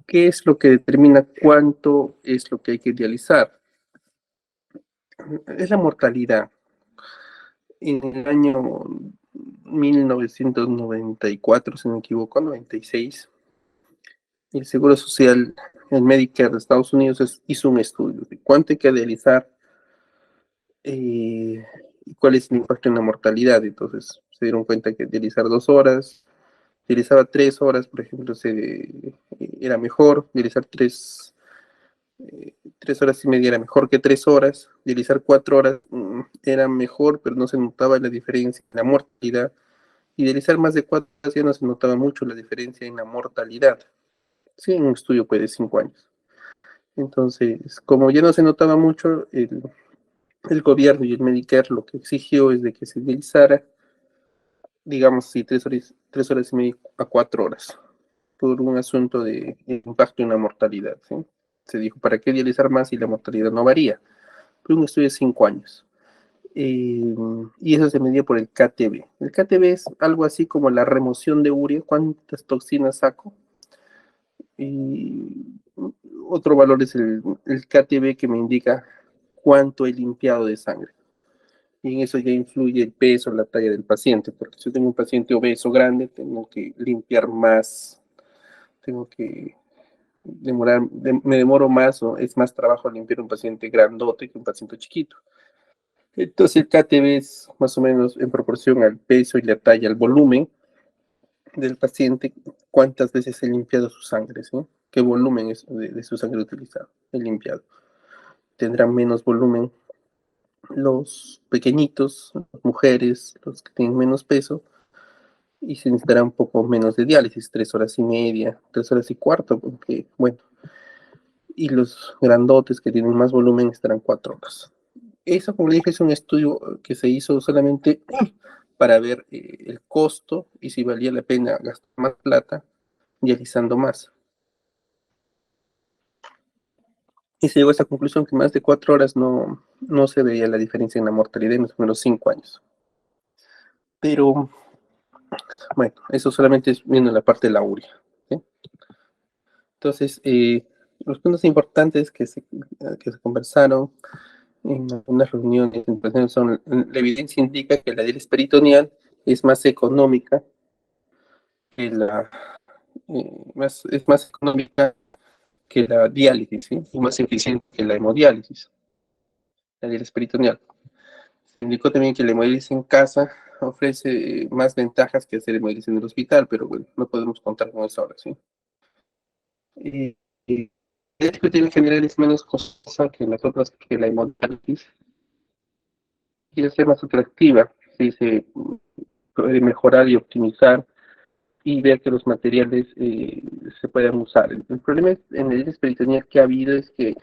¿qué es lo que determina cuánto es lo que hay que dializar? Es la mortalidad. En el año 1994, si no me equivoco, 96, el Seguro Social, el Medicare de Estados Unidos hizo un estudio de cuánto hay que dializar y cuál es el impacto en la mortalidad. Entonces se dieron cuenta que dializar 2 horas, dializaba 3 horas, por ejemplo, era mejor, dializar 3 horas y media era mejor que 3 horas, dializar 4 horas era mejor, pero no se notaba la diferencia en la mortalidad, y dializar más de 4 horas ya no se notaba mucho la diferencia en la mortalidad. Sí, en un estudio pues de 5 años. Entonces, como ya no se notaba mucho, el gobierno y el Medicare lo que exigió es de que se dializara, digamos, sí, 3 horas y media a 4 horas, por un asunto de impacto en la mortalidad, ¿sí? Se dijo, ¿para qué dializar más si la mortalidad no varía? Fue un estudio de 5 años. y eso se medía por el KTB. El KTB es algo así como la remoción de urea, cuántas toxinas saco. Y otro valor es el KTB, que me indica cuánto he limpiado de sangre. Y en eso ya influye el peso, la talla del paciente, porque si yo tengo un paciente obeso grande, tengo que limpiar más, tengo que me demoro más, o es más trabajo limpiar un paciente grandote que un paciente chiquito. Entonces el KTB es más o menos en proporción al peso y la talla, al volumen del paciente, cuántas veces he limpiado su sangre, ¿sí? ¿Qué volumen es de su sangre utilizado, he limpiado? Tendrán menos volumen los pequeñitos, las mujeres, los que tienen menos peso, y se necesitará un poco menos de diálisis, 3 horas y media, 3 horas y cuarto, porque, bueno, y los grandotes que tienen más volumen estarán 4 horas. Eso, como le dije, es un estudio que se hizo solamente para ver el costo y si valía la pena gastar más plata dializando más. Y se llegó a esa conclusión que más de 4 horas no se veía la diferencia en la mortalidad en los primeros 5 años. Pero bueno, eso solamente es viendo la parte de la urea, ¿sí? Entonces, los puntos importantes que se conversaron en algunas reuniones son: la evidencia indica que la diálisis peritoneal es más económica que es más económica que la diálisis, ¿sí? Y más eficiente que la hemodiálisis, la diálisis peritoneal. Se indicó también que la hemodiálisis en casa ofrece más ventajas que hacer hemodiálisis en el hospital, pero bueno, no podemos contar con eso ahora, ¿sí? Y, y la diálisis en general es menos costosa que las otras, que la hemodiálisis, quiere ser más atractiva, ¿sí? Se puede mejorar y optimizar y ver que los materiales se puedan usar. El problema en el peritoneal que ha habido es que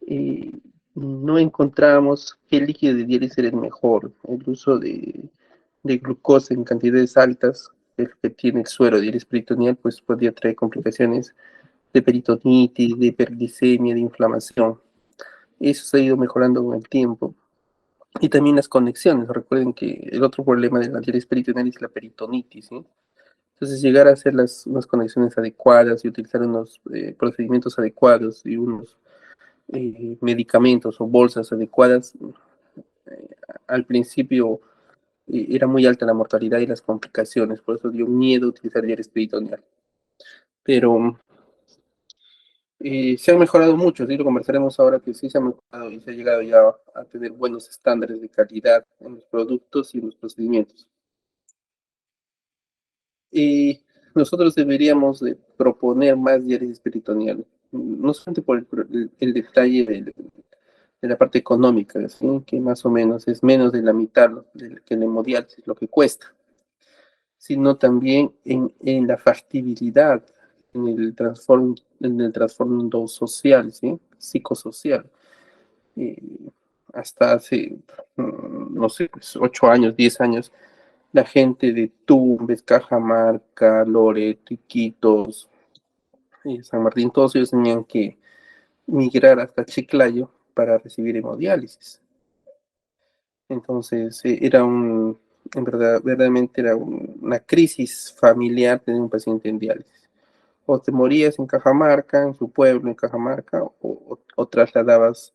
eh, no encontramos qué líquido de diálisis era el mejor. El uso de glucosa en cantidades altas, el que tiene el suero de diálisis peritoneal, pues podría traer complicaciones de peritonitis, de hiperglicemia, de inflamación. Eso se ha ido mejorando con el tiempo. Y también las conexiones. Recuerden que el otro problema de la diálisis peritoneal es la peritonitis, ¿sí? Entonces, llegar a hacer unas conexiones adecuadas y utilizar unos procedimientos adecuados y unos medicamentos o bolsas adecuadas, al principio era muy alta la mortalidad y las complicaciones, por eso dio miedo utilizar diálisis peritoneal. Pero se han mejorado mucho, ¿sí? Lo conversaremos ahora, que sí se ha mejorado y se ha llegado ya a tener buenos estándares de calidad en los productos y en los procedimientos. Y nosotros deberíamos de proponer más diálisis peritoneal, no solamente por el detalle de la parte económica, ¿sí? Que más o menos es menos de la mitad que la hemodiálisis, lo que cuesta, sino también en la factibilidad, en el trasfondo social, ¿sí? Psicosocial. Eh, Hasta hace, no sé, pues, 8 años, 10 años, la gente de Tumbes, Cajamarca, Loreto, Iquitos, San Martín, todos ellos tenían que migrar hasta Chiclayo para recibir hemodiálisis. Entonces, en verdad, verdaderamente era una crisis familiar tener un paciente en diálisis. O te morías en Cajamarca, en su pueblo, en Cajamarca, o trasladabas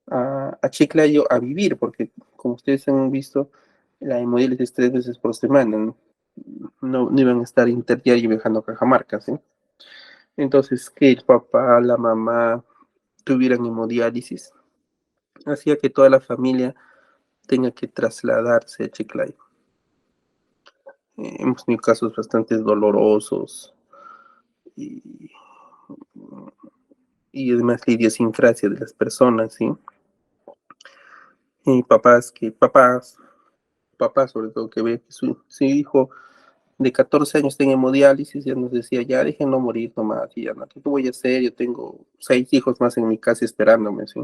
a Chiclayo a vivir, porque como ustedes han visto, la hemodiálisis es 3 veces por semana, ¿no? No iban a estar interdiario viajando a Cajamarca, ¿sí? Entonces, que el papá, la mamá tuvieran hemodiálisis, hacía que toda la familia tenga que trasladarse a Chiclayo. Hemos tenido casos bastante dolorosos y, y además la idiosincrasia de las personas, ¿sí? Y papás sobre todo, que ve que su hijo de 14 años tenga hemodiálisis, ya nos decía: ya déjenlo morir nomás, y ya no, ¿qué voy a hacer? Yo tengo 6 hijos más en mi casa esperándome, ¿sí?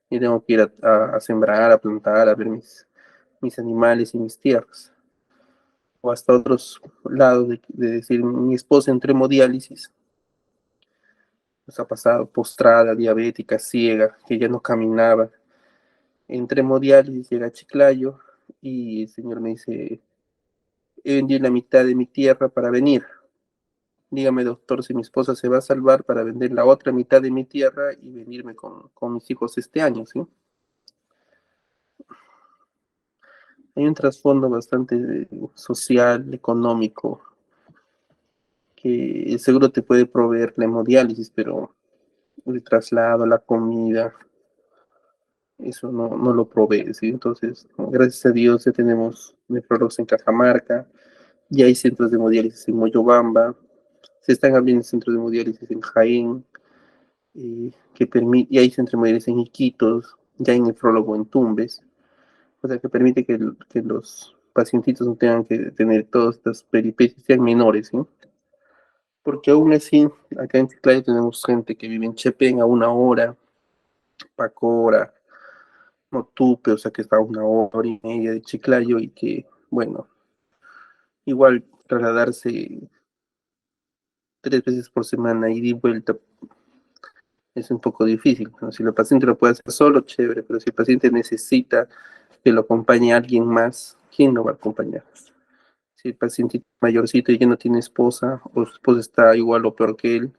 Y tengo que ir a sembrar, a plantar, a ver mis animales y mis tierras. O hasta otros lados de decir: mi esposa entró en hemodiálisis, nos ha pasado postrada, diabética, ciega, que ya no caminaba, Entré en hemodiálisis, llega a Chiclayo y el señor me dice, he vendido la mitad de mi tierra para venir. Dígame, doctor, si mi esposa se va a salvar para vender la otra mitad de mi tierra y venirme con mis hijos este año, ¿sí? Hay un trasfondo bastante social, económico, que seguro te puede proveer la hemodiálisis, pero el traslado, la comida, eso no lo provee, ¿sí? Entonces, gracias a Dios ya tenemos nefrólogos en Cajamarca, ya hay centros de hemodiálisis en Moyobamba, se están abriendo centros de hemodiálisis en Jaén, y hay centros de hemodiálisis en Iquitos, ya hay nefrólogo en Tumbes, o sea que permite que los pacientitos no tengan que tener todas estas peripecias, sean menores, ¿sí? Porque aún así, acá en Chiclayo tenemos gente que vive en Chepén a 1 hora, Pacora, Motupe, o sea que está a 1 hora y media de Chiclayo y que, bueno, igual trasladarse 3 veces por semana ida y vuelta es un poco difícil, ¿no? Si el paciente lo puede hacer solo, chévere, pero si el paciente necesita que lo acompañe alguien más, ¿quién lo va a acompañar? Si el paciente mayorcito y ya no tiene esposa, o su esposa está igual o peor que él,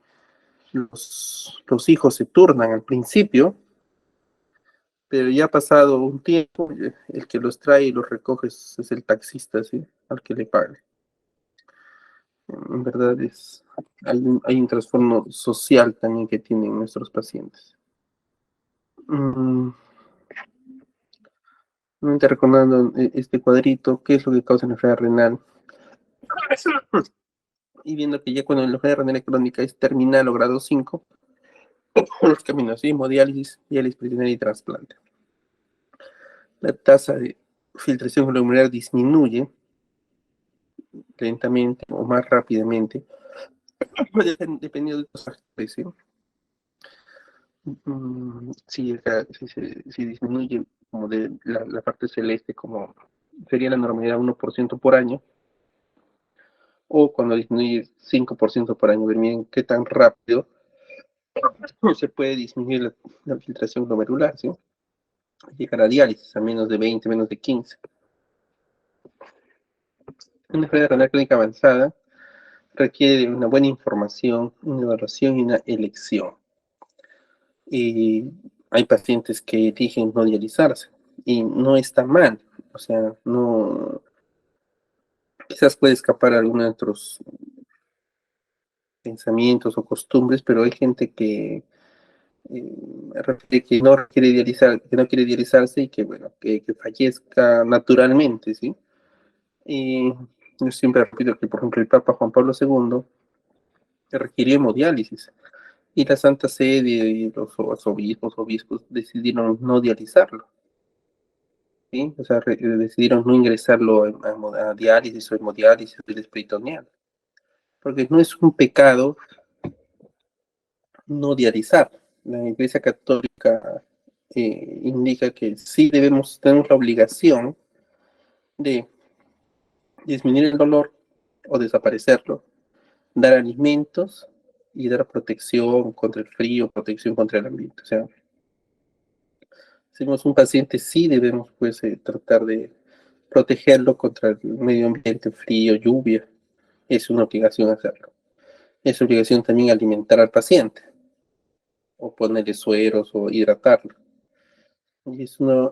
los hijos se turnan al principio, pero ya ha pasado un tiempo, el que los trae y los recoge es el taxista, ¿sí? Al que le paga. En verdad hay un trastorno social también que tienen nuestros pacientes. Mm, Nuevamente recordando este cuadrito, qué es lo que causa la enfermedad renal. Y viendo que ya cuando la enfermedad renal crónica es terminal o grado 5, los caminos, ¿sí? Hemodiálisis, diálisis peritoneal y trasplante. La tasa de filtración glomerular disminuye lentamente o más rápidamente, dependiendo de los factores, ¿sí? Si disminuye como de la parte celeste, como sería la normalidad 1% por año, o cuando disminuye 5% por año, ver bien qué tan rápido se puede disminuir la filtración glomerular, ¿sí? Llegar a diálisis a menos de 20, menos de 15. Una enfermedad renal clínica avanzada requiere de una buena información, una evaluación y una elección. Y hay pacientes que eligen no dializarse y no está mal, o sea, no, quizás puede escapar a algunos otros pensamientos o costumbres, pero hay gente que no quiere dializar, que no quiere dializarse y que, bueno, que fallezca naturalmente, ¿sí? Y yo siempre repito que, por ejemplo, el Papa Juan Pablo II requirió hemodiálisis y la Santa Sede y los obispos decidieron no dializarlo, ¿sí? O sea, decidieron no ingresarlo a diálisis o hemodiálisis peritoneal, porque no es un pecado no dializar. La Iglesia Católica indica que sí tenemos la obligación de disminuir el dolor o desaparecerlo, dar alimentos y dar protección contra el frío, protección contra el ambiente. O sea, si tenemos un paciente, sí debemos pues tratar de protegerlo contra el medio ambiente, frío, lluvia. Es una obligación hacerlo. Es obligación también alimentar al paciente o ponerle sueros o hidratarlo. Y es una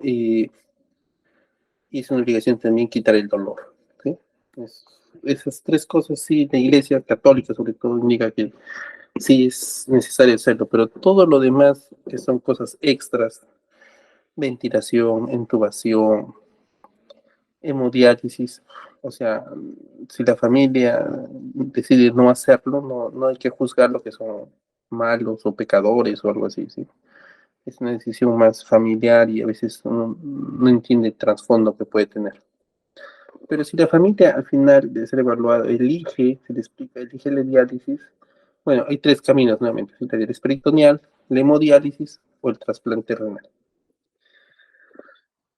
obligación también quitar el dolor, ¿sí? Esas tres cosas sí, la Iglesia Católica sobre todo indica que sí es necesario hacerlo, pero todo lo demás que son cosas extras, ventilación, intubación, hemodiálisis, o sea, si la familia decide no hacerlo, no hay que juzgar lo que son malos o pecadores o algo así, ¿sí? Es una decisión más familiar y a veces uno no entiende el trasfondo que puede tener. Pero si la familia al final de ser evaluado se le explica, elige la diálisis, bueno, hay tres caminos nuevamente, la diálisis peritoneal, la hemodiálisis o el trasplante renal.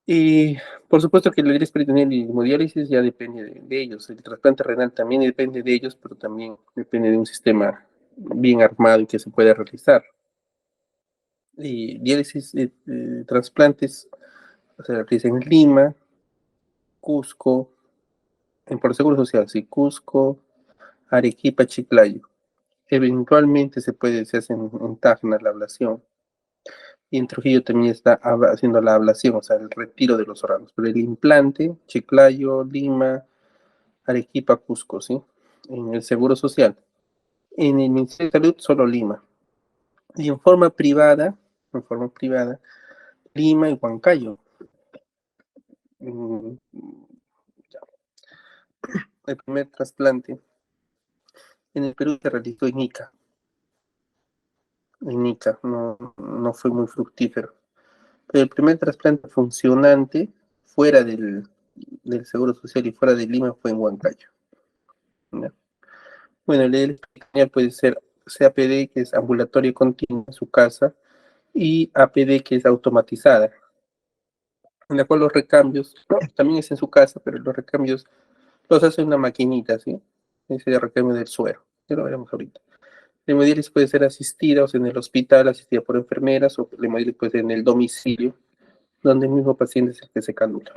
Y por supuesto que la diálisis peritoneal y la hemodiálisis ya depende de ellos, el trasplante renal también depende de ellos, pero también depende de un sistema bien armado y que se pueda realizar. Y diálisis, trasplantes O sea, dicen Lima, Cusco, por el Seguro Social, sí, Cusco, Arequipa, Chiclayo. Eventualmente se hace en Tacna la ablación. Y en Trujillo también está haciendo la ablación, o sea, el retiro de los órganos. Pero el implante, Chiclayo, Lima, Arequipa, Cusco, ¿sí? En el Seguro Social. En el Ministerio de Salud, solo Lima. Y en forma privada, Lima y Huancayo. Mm, El primer trasplante en el Perú se realizó en Ica, no fue muy fructífero. Pero el primer trasplante funcionante fuera del Seguro Social y fuera de Lima fue en Huancayo. ¿Ya? Bueno, el peritoneal puede ser CAPD, que es ambulatorio continuo en su casa, y APD, que es automatizada, en la cual los recambios, también es en su casa, pero los recambios los hace una maquinita, ¿sí? Ese recambio del suero, ya lo veremos ahorita. La hemodiálisis puede ser asistida, o sea, en el hospital, asistida por enfermeras, o la hemodiálisis puede ser en el domicilio, donde el mismo paciente es el que se canula.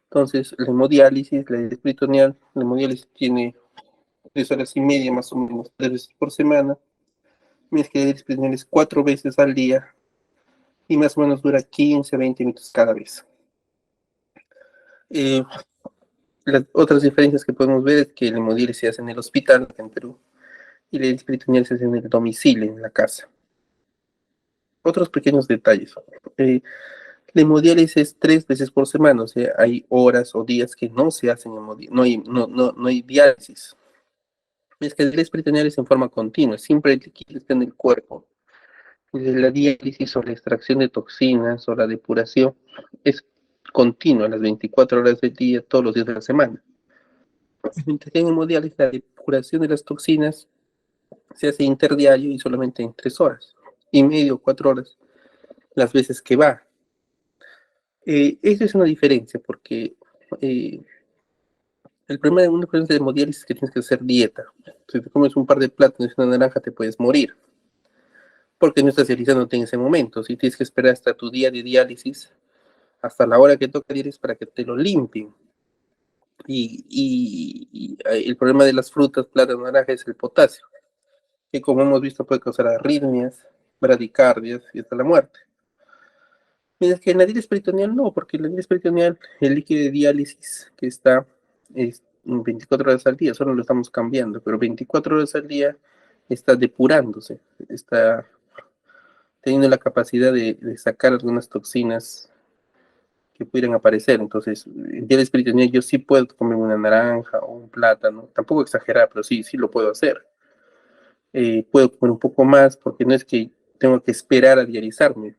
Entonces, la hemodiálisis peritoneal, la hemodiálisis tiene 3 horas y media más o menos, 3 veces por semana, mientras que la diálisis peritoneal es 4 veces al día y más o menos dura 15 a 20 minutos cada vez. Eh, las otras diferencias que podemos ver es que la hemodiálisis se hace en el hospital, en Perú, y la diálisis peritoneal se hace en el domicilio, en la casa. Otros pequeños detalles. Eh, la hemodiálisis es 3 veces por semana, o sea, hay horas o días que no se hacen no hay diálisis. Es que el diálisis peritoneal es en forma continua, siempre el líquido está en el cuerpo. La diálisis o la extracción de toxinas o la depuración es continua, las 24 horas del día, todos los días de la semana. Mientras que en hemodiálisis la depuración de las toxinas se hace interdiario y solamente en 3 horas y medio, 4 horas, las veces que va. Eso es una diferencia porque eh, el problema de una diferencia de hemodiálisis es que tienes que hacer dieta. Si te comes un par de plátanos y una naranja te puedes morir porque no estás dializándote en ese momento. Si tienes que esperar hasta tu día de diálisis, hasta la hora que toca diálisis para que te lo limpien. Y el problema de las frutas, plátano, naranja, es el potasio, que como hemos visto puede causar arritmias, bradicardias y hasta la muerte. Mientras que en la diálisis peritoneal no, porque en la diálisis peritoneal el líquido de diálisis que está es 24 horas al día, solo lo estamos cambiando, pero 24 horas al día está depurándose, está teniendo la capacidad de sacar algunas toxinas que pudieran aparecer. Entonces, en diálisis peritoneal yo sí puedo comer una naranja o un plátano, tampoco exagerar, pero sí lo puedo hacer. Puedo comer un poco más porque no es que tengo que esperar a dializarme.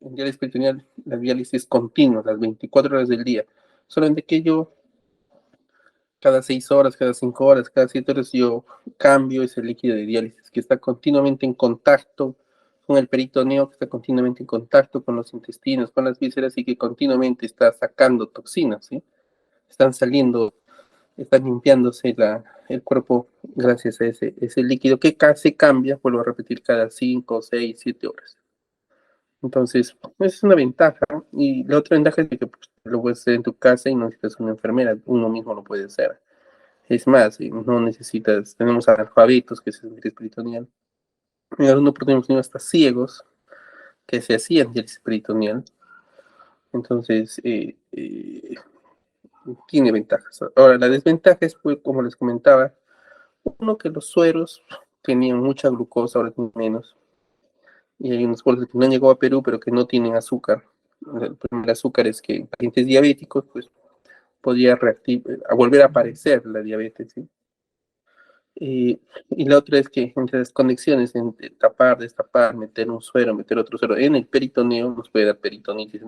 En diálisis peritoneal la diálisis es continua, las 24 horas del día. Solamente que yo cada 6 horas, cada 5 horas, cada 7 horas yo cambio ese líquido de diálisis que está continuamente en contacto con el peritoneo, que está continuamente en contacto con los intestinos, con las vísceras y que continuamente está sacando toxinas, ¿sí? Están saliendo, están limpiándose el cuerpo gracias a ese líquido que casi cambia, vuelvo a repetir, cada 5, 6, 7 horas. Entonces, esa es una ventaja. Y la otra ventaja es que pues, lo puedes hacer en tu casa y no necesitas una enfermera, uno mismo lo puede hacer. Es más, no necesitas, tenemos analfabetos que se hacen diálisis peritoneal. Y algunos tenemos hasta ciegos que se hacían diálisis peritoneal. Entonces, tiene ventajas. Ahora, la desventaja es, pues, como les comentaba, uno, que los sueros tenían mucha glucosa, ahora tienen menos. Y hay unos pueblos que no han llegado a Perú, pero que no tienen azúcar. El azúcar es que en pacientes diabéticos, pues, podría volver a aparecer la diabetes, ¿sí? Y la otra es que entre las conexiones, entre tapar, destapar, meter un suero, meter otro suero en el peritoneo, nos puede dar peritonitis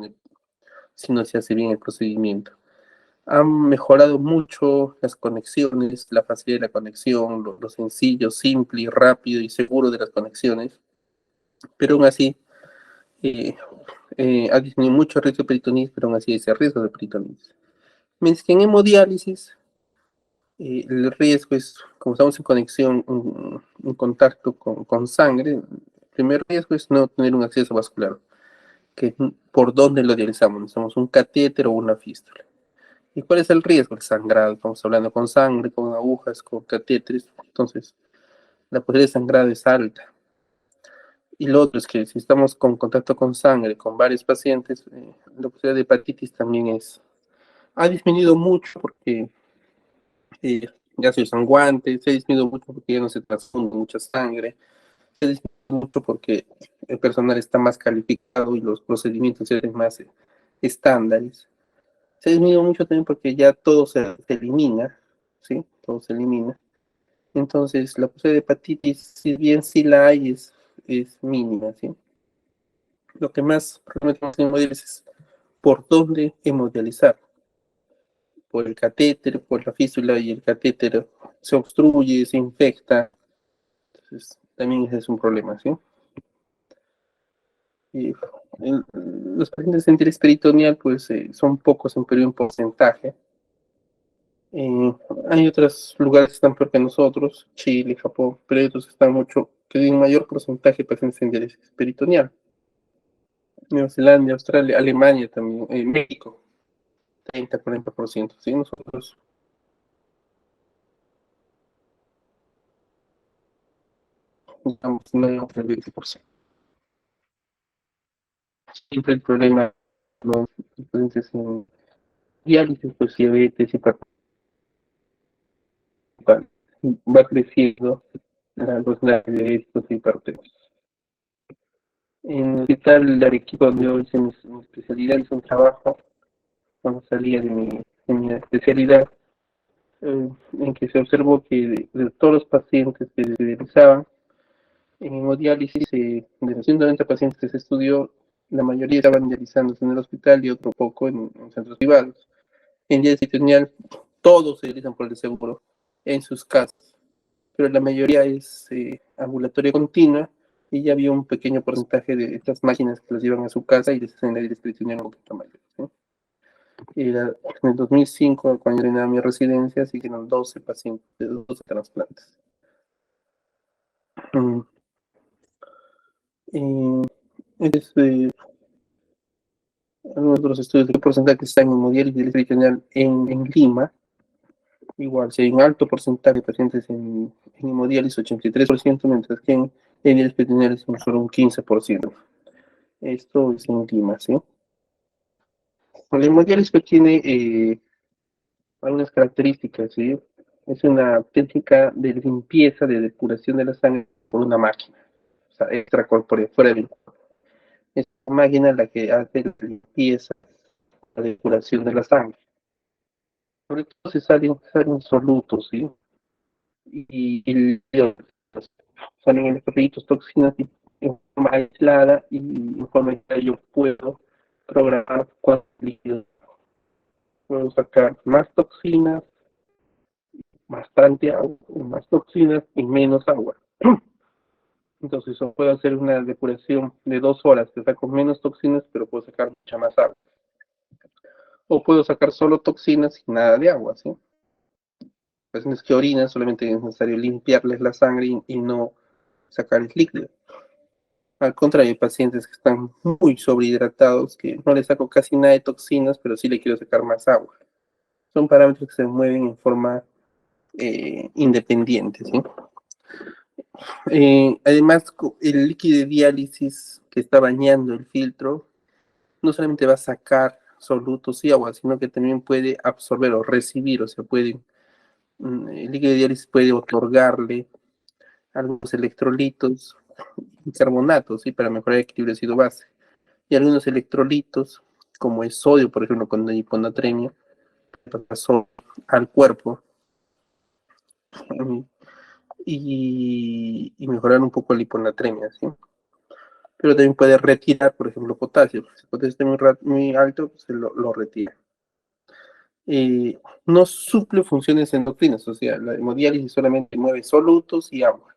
si no se hace bien el procedimiento. Han mejorado mucho las conexiones, la facilidad de la conexión, lo sencillo, simple, rápido y seguro de las conexiones, pero aún así eh, ha disminuido mucho el riesgo de peritonitis, pero aún así ese riesgo de peritonitis. Mientras que en hemodiálisis, el riesgo es, como estamos en conexión, en contacto con sangre, el primer riesgo es no tener un acceso vascular. que por dónde lo dializamos, necesitamos un catéter o una fístula. ¿Y cuál es el riesgo? El sangrado. Estamos hablando con sangre, con agujas, con catéteres. Entonces, la posibilidad de sangrado es alta. Y lo otro es que si estamos con contacto con sangre con varios pacientes, la posibilidad de hepatitis también ha disminuido mucho porque ya se usan guantes, se ha disminuido mucho porque ya no se transfunde mucha sangre, se ha disminuido mucho porque el personal está más calificado y los procedimientos se hacen más estándares. Se ha disminuido mucho también porque ya todo se elimina, ¿sí? Todo se elimina. Entonces, la posibilidad de hepatitis, si bien sí la hay, es mínima, ¿sí? Lo que más realmente tenemos que medir es por dónde hemodializar. Por el catéter, por la fístula, y el catéter se obstruye, se infecta. Entonces, también ese es un problema, ¿sí? Y los pacientes de interés peritoneal, pues, son pocos en periodo en porcentaje. Hay otros lugares que están peor que nosotros, Chile, Japón, pero hay otros que están mucho, que tienen mayor porcentaje de pacientes en diálisis peritoneal. Nueva Zelanda, Australia, Alemania también, México, 30-40%, ¿sí? Nosotros estamos menos del 20%. Siempre el problema de los pacientes en diálisis, pues diabetes, hipertensión, va creciendo los diabéticos y hipertensos. En el hospital de Arequipa, donde yo hice mi especialidad, hice un trabajo cuando salía de mi especialidad, en que se observó que de todos los pacientes que se dializaban en hemodiálisis, de los 190 pacientes que se estudió, la mayoría estaban dializándose en el hospital y otro poco en centros privados. En diálisis peritoneal, todos se dializan por el seguro en sus casas, pero la mayoría es ambulatoria continua y ya había un pequeño porcentaje de estas máquinas que los llevan a su casa y les hacen la diálisis peritoneal un poquito mayor, ¿sí? Era, en el 2005, cuando yo terminaba mi residencia, así que eran 12 pacientes, 12 trasplantes. Mm. Es, algunos otros estudios de qué porcentaje están en hemodiálisis peritoneal en Lima. Igual, si hay un alto porcentaje de pacientes en hemodiálisis, 83%, mientras que en diálisis peritoneal es solo un 15%. Esto es en Lima, ¿sí? La hemodiálisis tiene algunas características, ¿sí? Es una técnica de limpieza, de depuración de la sangre por una máquina, o sea, extracorpórea, fuera del cuerpo. Es una máquina la que hace la limpieza, la depuración de la sangre. Sobre todo se salen solutos, ¿sí? Y salen electrolitos, toxinas en forma aislada, y en forma aislada yo puedo programar cuántos líquidos. Puedo sacar más toxinas, bastante agua, más toxinas y menos agua. Entonces, o puedo hacer una depuración de 2 horas que saco menos toxinas, pero puedo sacar mucha más agua. O puedo sacar solo toxinas y nada de agua, ¿sí? Pacientes que orinan, solamente es necesario limpiarles la sangre y no sacar el líquido. Al contrario, hay pacientes que están muy sobrehidratados, que no les saco casi nada de toxinas, pero sí le quiero sacar más agua. Son parámetros que se mueven en forma independiente, ¿sí? Además, el líquido de diálisis que está bañando el filtro no solamente va a sacar solutos y agua, sino que también puede absorber o recibir, o sea, el líquido de diálisis puede otorgarle algunos electrolitos y carbonatos, ¿sí? Para mejorar el equilibrio ácido-base. Y algunos electrolitos, como el sodio, por ejemplo, cuando hay hiponatremia, pasó al cuerpo, y mejorar un poco la hiponatremia, ¿sí? Pero también puede retirar, por ejemplo, potasio. Si el potasio está muy alto, pues lo retira. No suple funciones endocrinas, o sea, la hemodiálisis solamente mueve solutos y agua.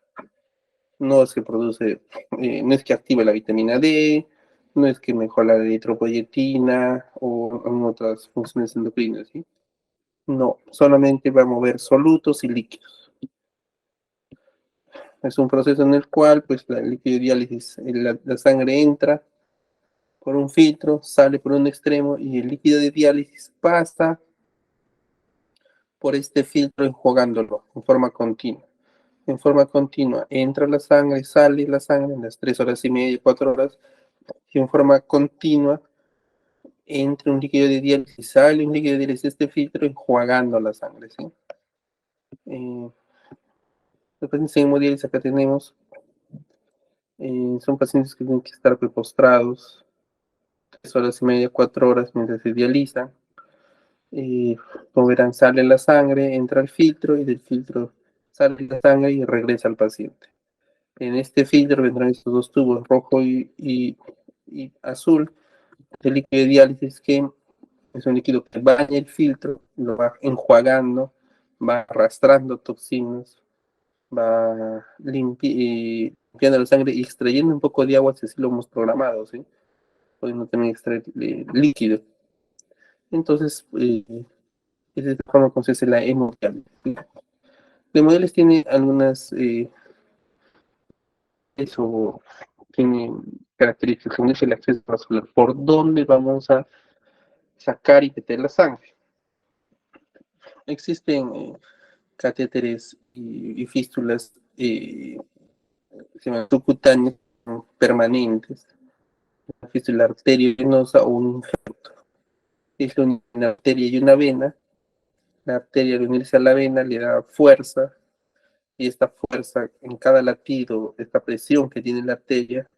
No es que produce, no es que active la vitamina D, no es que mejora la eritropoyetina o otras funciones endocrinas, ¿sí? No, solamente va a mover solutos y líquidos. Es un proceso en el cual, pues, la liquidiálisis, la sangre entra por un filtro, sale por un extremo y el líquido de diálisis pasa por este filtro enjuagándolo en forma continua. En forma continua entra la sangre, sale la sangre en las 3 horas y media, 4 horas, y en forma continua entra un líquido de diálisis, sale un líquido de diálisis, este filtro enjuagando la sangre, ¿sí? Los pacientes en hemodiálisis acá tenemos, son pacientes que tienen que estar postrados 3 horas y media, 4 horas mientras se dializan. Como verán, sale la sangre, entra al filtro y del filtro sale la sangre y regresa al paciente. En este filtro vendrán estos dos tubos, rojo y azul, el líquido de diálisis que es un líquido que baña el filtro, lo va enjuagando, va arrastrando toxinas, va limpiando la sangre y extrayendo un poco de agua si así lo hemos programado, ¿sí? Podemos también extraer líquido. Entonces, es de esta forma como se hace la hemodiálisis. La hemodiálisis tiene algunas, eso, tiene características, como dice el acceso vascular, por dónde vamos a sacar y meter la sangre. Existen catéteres y fístulas subcutáneas permanentes, una fístula arteriovenosa o un infecto. Es una arteria y una vena. La arteria al unirse a la vena le da fuerza y esta fuerza en cada latido, esta presión que tiene la arteria,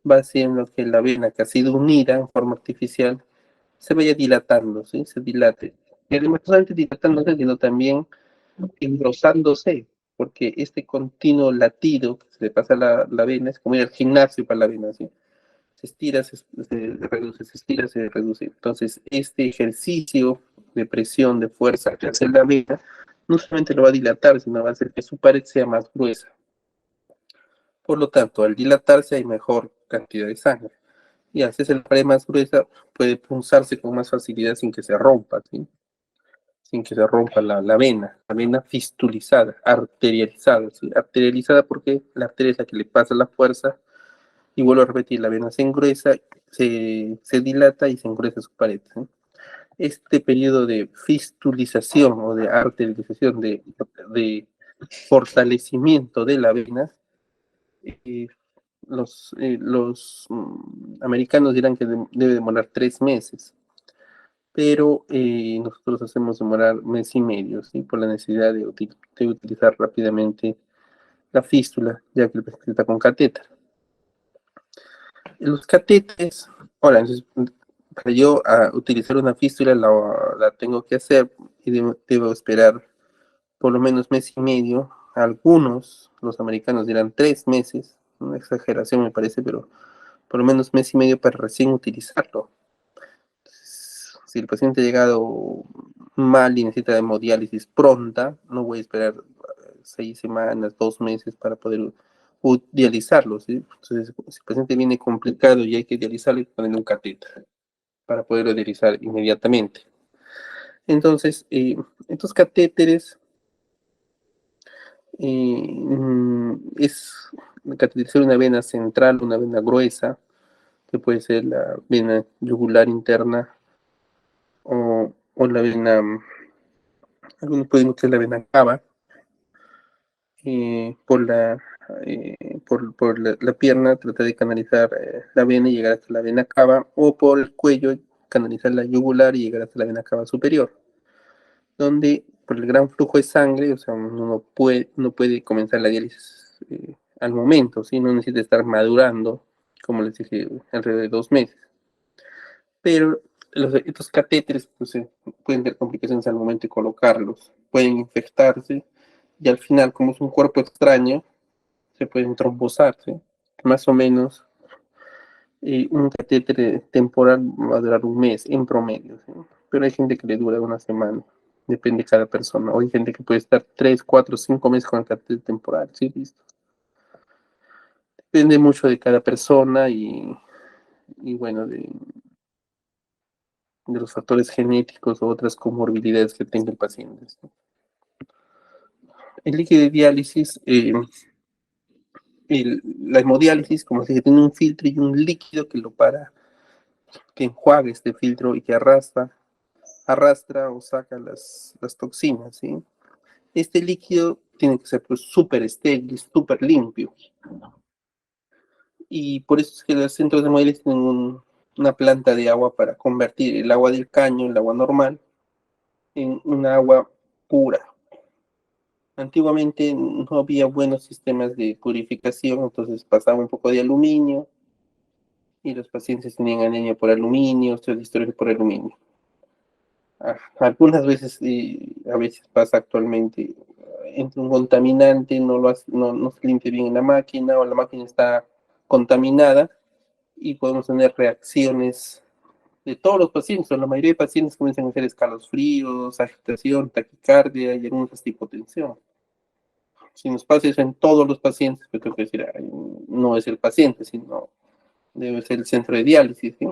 va haciendo que la vena que ha sido unida en forma artificial se vaya dilatando, ¿sí? Se dilate. Y además, no solamente dilatándose, sino también engrosándose, porque este continuo latido que se le pasa a la vena es como ir al gimnasio para la vena, ¿sí? Se estira, se reduce, se estira, se reduce. Entonces, este ejercicio de presión, de fuerza que hace la vena, no solamente lo va a dilatar, sino va a hacer que su pared sea más gruesa. Por lo tanto, al dilatarse hay mejor cantidad de sangre. Y al hacerse la pared más gruesa, puede punzarse con más facilidad sin que se rompa, ¿sí? Sin que se rompa la vena fistulizada, arterializada, ¿sí? Arterializada porque la arteria es la que le pasa la fuerza y vuelvo a repetir, la vena se engruesa, se dilata y se engruesa su pared, ¿sí? Este periodo de fistulización o de arterialización, de fortalecimiento de la vena, eh, los americanos dirán que debe demorar 3 meses, pero nosotros hacemos demorar mes y medio, ¿sí? Por la necesidad de utilizar rápidamente la fístula, ya que el paciente está con catéter. Los catéteres, ahora, entonces, para yo utilizar una fístula la tengo que hacer y debo esperar por lo menos mes y medio. Algunos, los americanos dirán 3 meses, una exageración me parece, pero por lo menos mes y medio para recién utilizarlo. Si el paciente ha llegado mal y necesita hemodiálisis pronta, no voy a esperar 6 semanas, 2 meses para poder dializarlo, ¿sí? Entonces, si el paciente viene complicado y hay que dializarlo, hay que ponerle un catéter para poderlo dializar inmediatamente. Entonces, estos catéteres es cateterizar una vena central, una vena gruesa, que puede ser la vena yugular interna o la vena, algunos pueden utilizar la vena cava, por la pierna, tratar de canalizar la vena y llegar hasta la vena cava, o por el cuello, canalizar la yugular y llegar hasta la vena cava superior, donde por el gran flujo de sangre, o sea, no puede comenzar la diálisis al momento, ¿sí? No necesita estar madurando, como les dije, alrededor de 2 meses. Pero estos catéteres pues, pueden tener complicaciones al momento de colocarlos, pueden infectarse y al final, como es un cuerpo extraño, se pueden trombosar, ¿sí? Más o menos un catéter temporal va a durar un mes en promedio, ¿sí? Pero hay gente que le dura una semana, depende de cada persona. O hay gente que puede estar 3, 4, 5 meses con el catéter temporal, ¿sí? Listo. Depende mucho de cada persona y bueno, de los factores genéticos o otras comorbilidades que tenga el paciente, ¿sí? El líquido de diálisis, la hemodiálisis, como se dice, tiene un filtro y un líquido que lo para que enjuaga este filtro y que arrastra o saca las toxinas, ¿sí? Este líquido tiene que ser pues súper estéril, súper limpio. Y por eso es que los centros de Morelia tienen una planta de agua para convertir el agua del caño, el agua normal, en un agua pura. Antiguamente no había buenos sistemas de purificación, entonces pasaba un poco de aluminio y los pacientes tenían anemia por aluminio, osteodistrosis por aluminio. Algunas veces, a veces pasa actualmente, entra un contaminante, no se limpia bien en la máquina o la máquina está contaminada y podemos tener reacciones de todos los pacientes, o la mayoría de pacientes comienzan a hacer escalofríos, agitación, taquicardia y algunos de hipotensión. Si nos pasa eso en todos los pacientes, pues tengo que decir, no es el paciente, sino debe ser el centro de diálisis, ¿sí?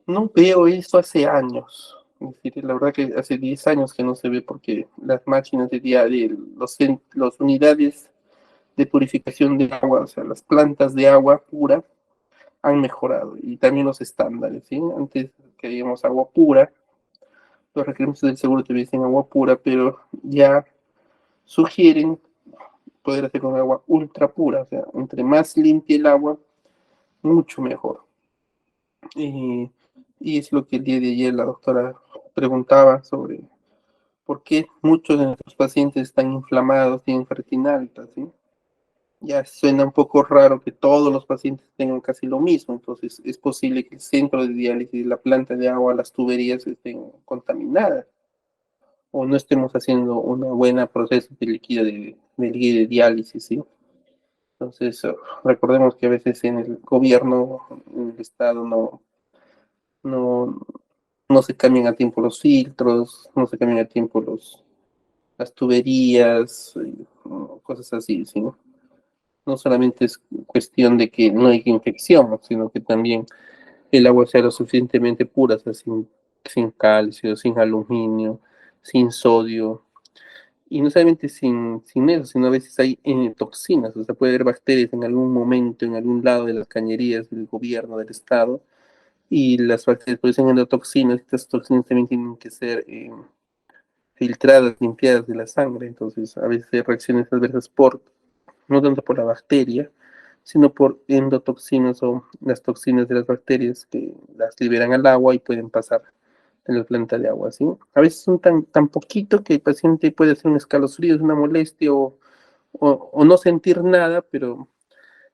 No veo eso hace años. Es decir, la verdad que hace 10 años que no se ve porque las máquinas de los unidades de purificación de agua, o sea, las plantas de agua pura, han mejorado y también los estándares, ¿sí? Antes queríamos agua pura, los requerimientos del seguro te dicen agua pura, pero ya sugieren poder hacer con agua ultra pura, o sea, entre más limpia el agua, mucho mejor. Y, y es lo que el día de ayer la doctora preguntaba sobre por qué muchos de nuestros pacientes están inflamados, tienen ferritina alta, ¿sí? Ya suena un poco raro que todos los pacientes tengan casi lo mismo, entonces es posible que el centro de diálisis, la planta de agua, las tuberías estén contaminadas o no estemos haciendo una buena proceso de diálisis, ¿sí? Entonces, recordemos que a veces en el gobierno, en el Estado, no, no se cambian a tiempo los filtros, no se cambian a tiempo las tuberías, cosas así, ¿sí? No solamente es cuestión de que no hay infección, sino que también el agua sea lo suficientemente pura, o sea, sin calcio, sin aluminio, sin sodio, y no solamente sin eso, sino a veces hay toxinas, o sea, puede haber bacterias en algún momento, en algún lado de las cañerías del gobierno, del Estado, y las bacterias producen endotoxinas, estas toxinas también tienen que ser filtradas, limpiadas de la sangre, entonces a veces hay reacciones adversas no tanto por la bacteria, sino por endotoxinas o las toxinas de las bacterias que las liberan al agua y pueden pasar en la planta de agua, ¿sí? A veces son tan poquito que el paciente puede hacer un escalofrío, una molestia o no sentir nada, pero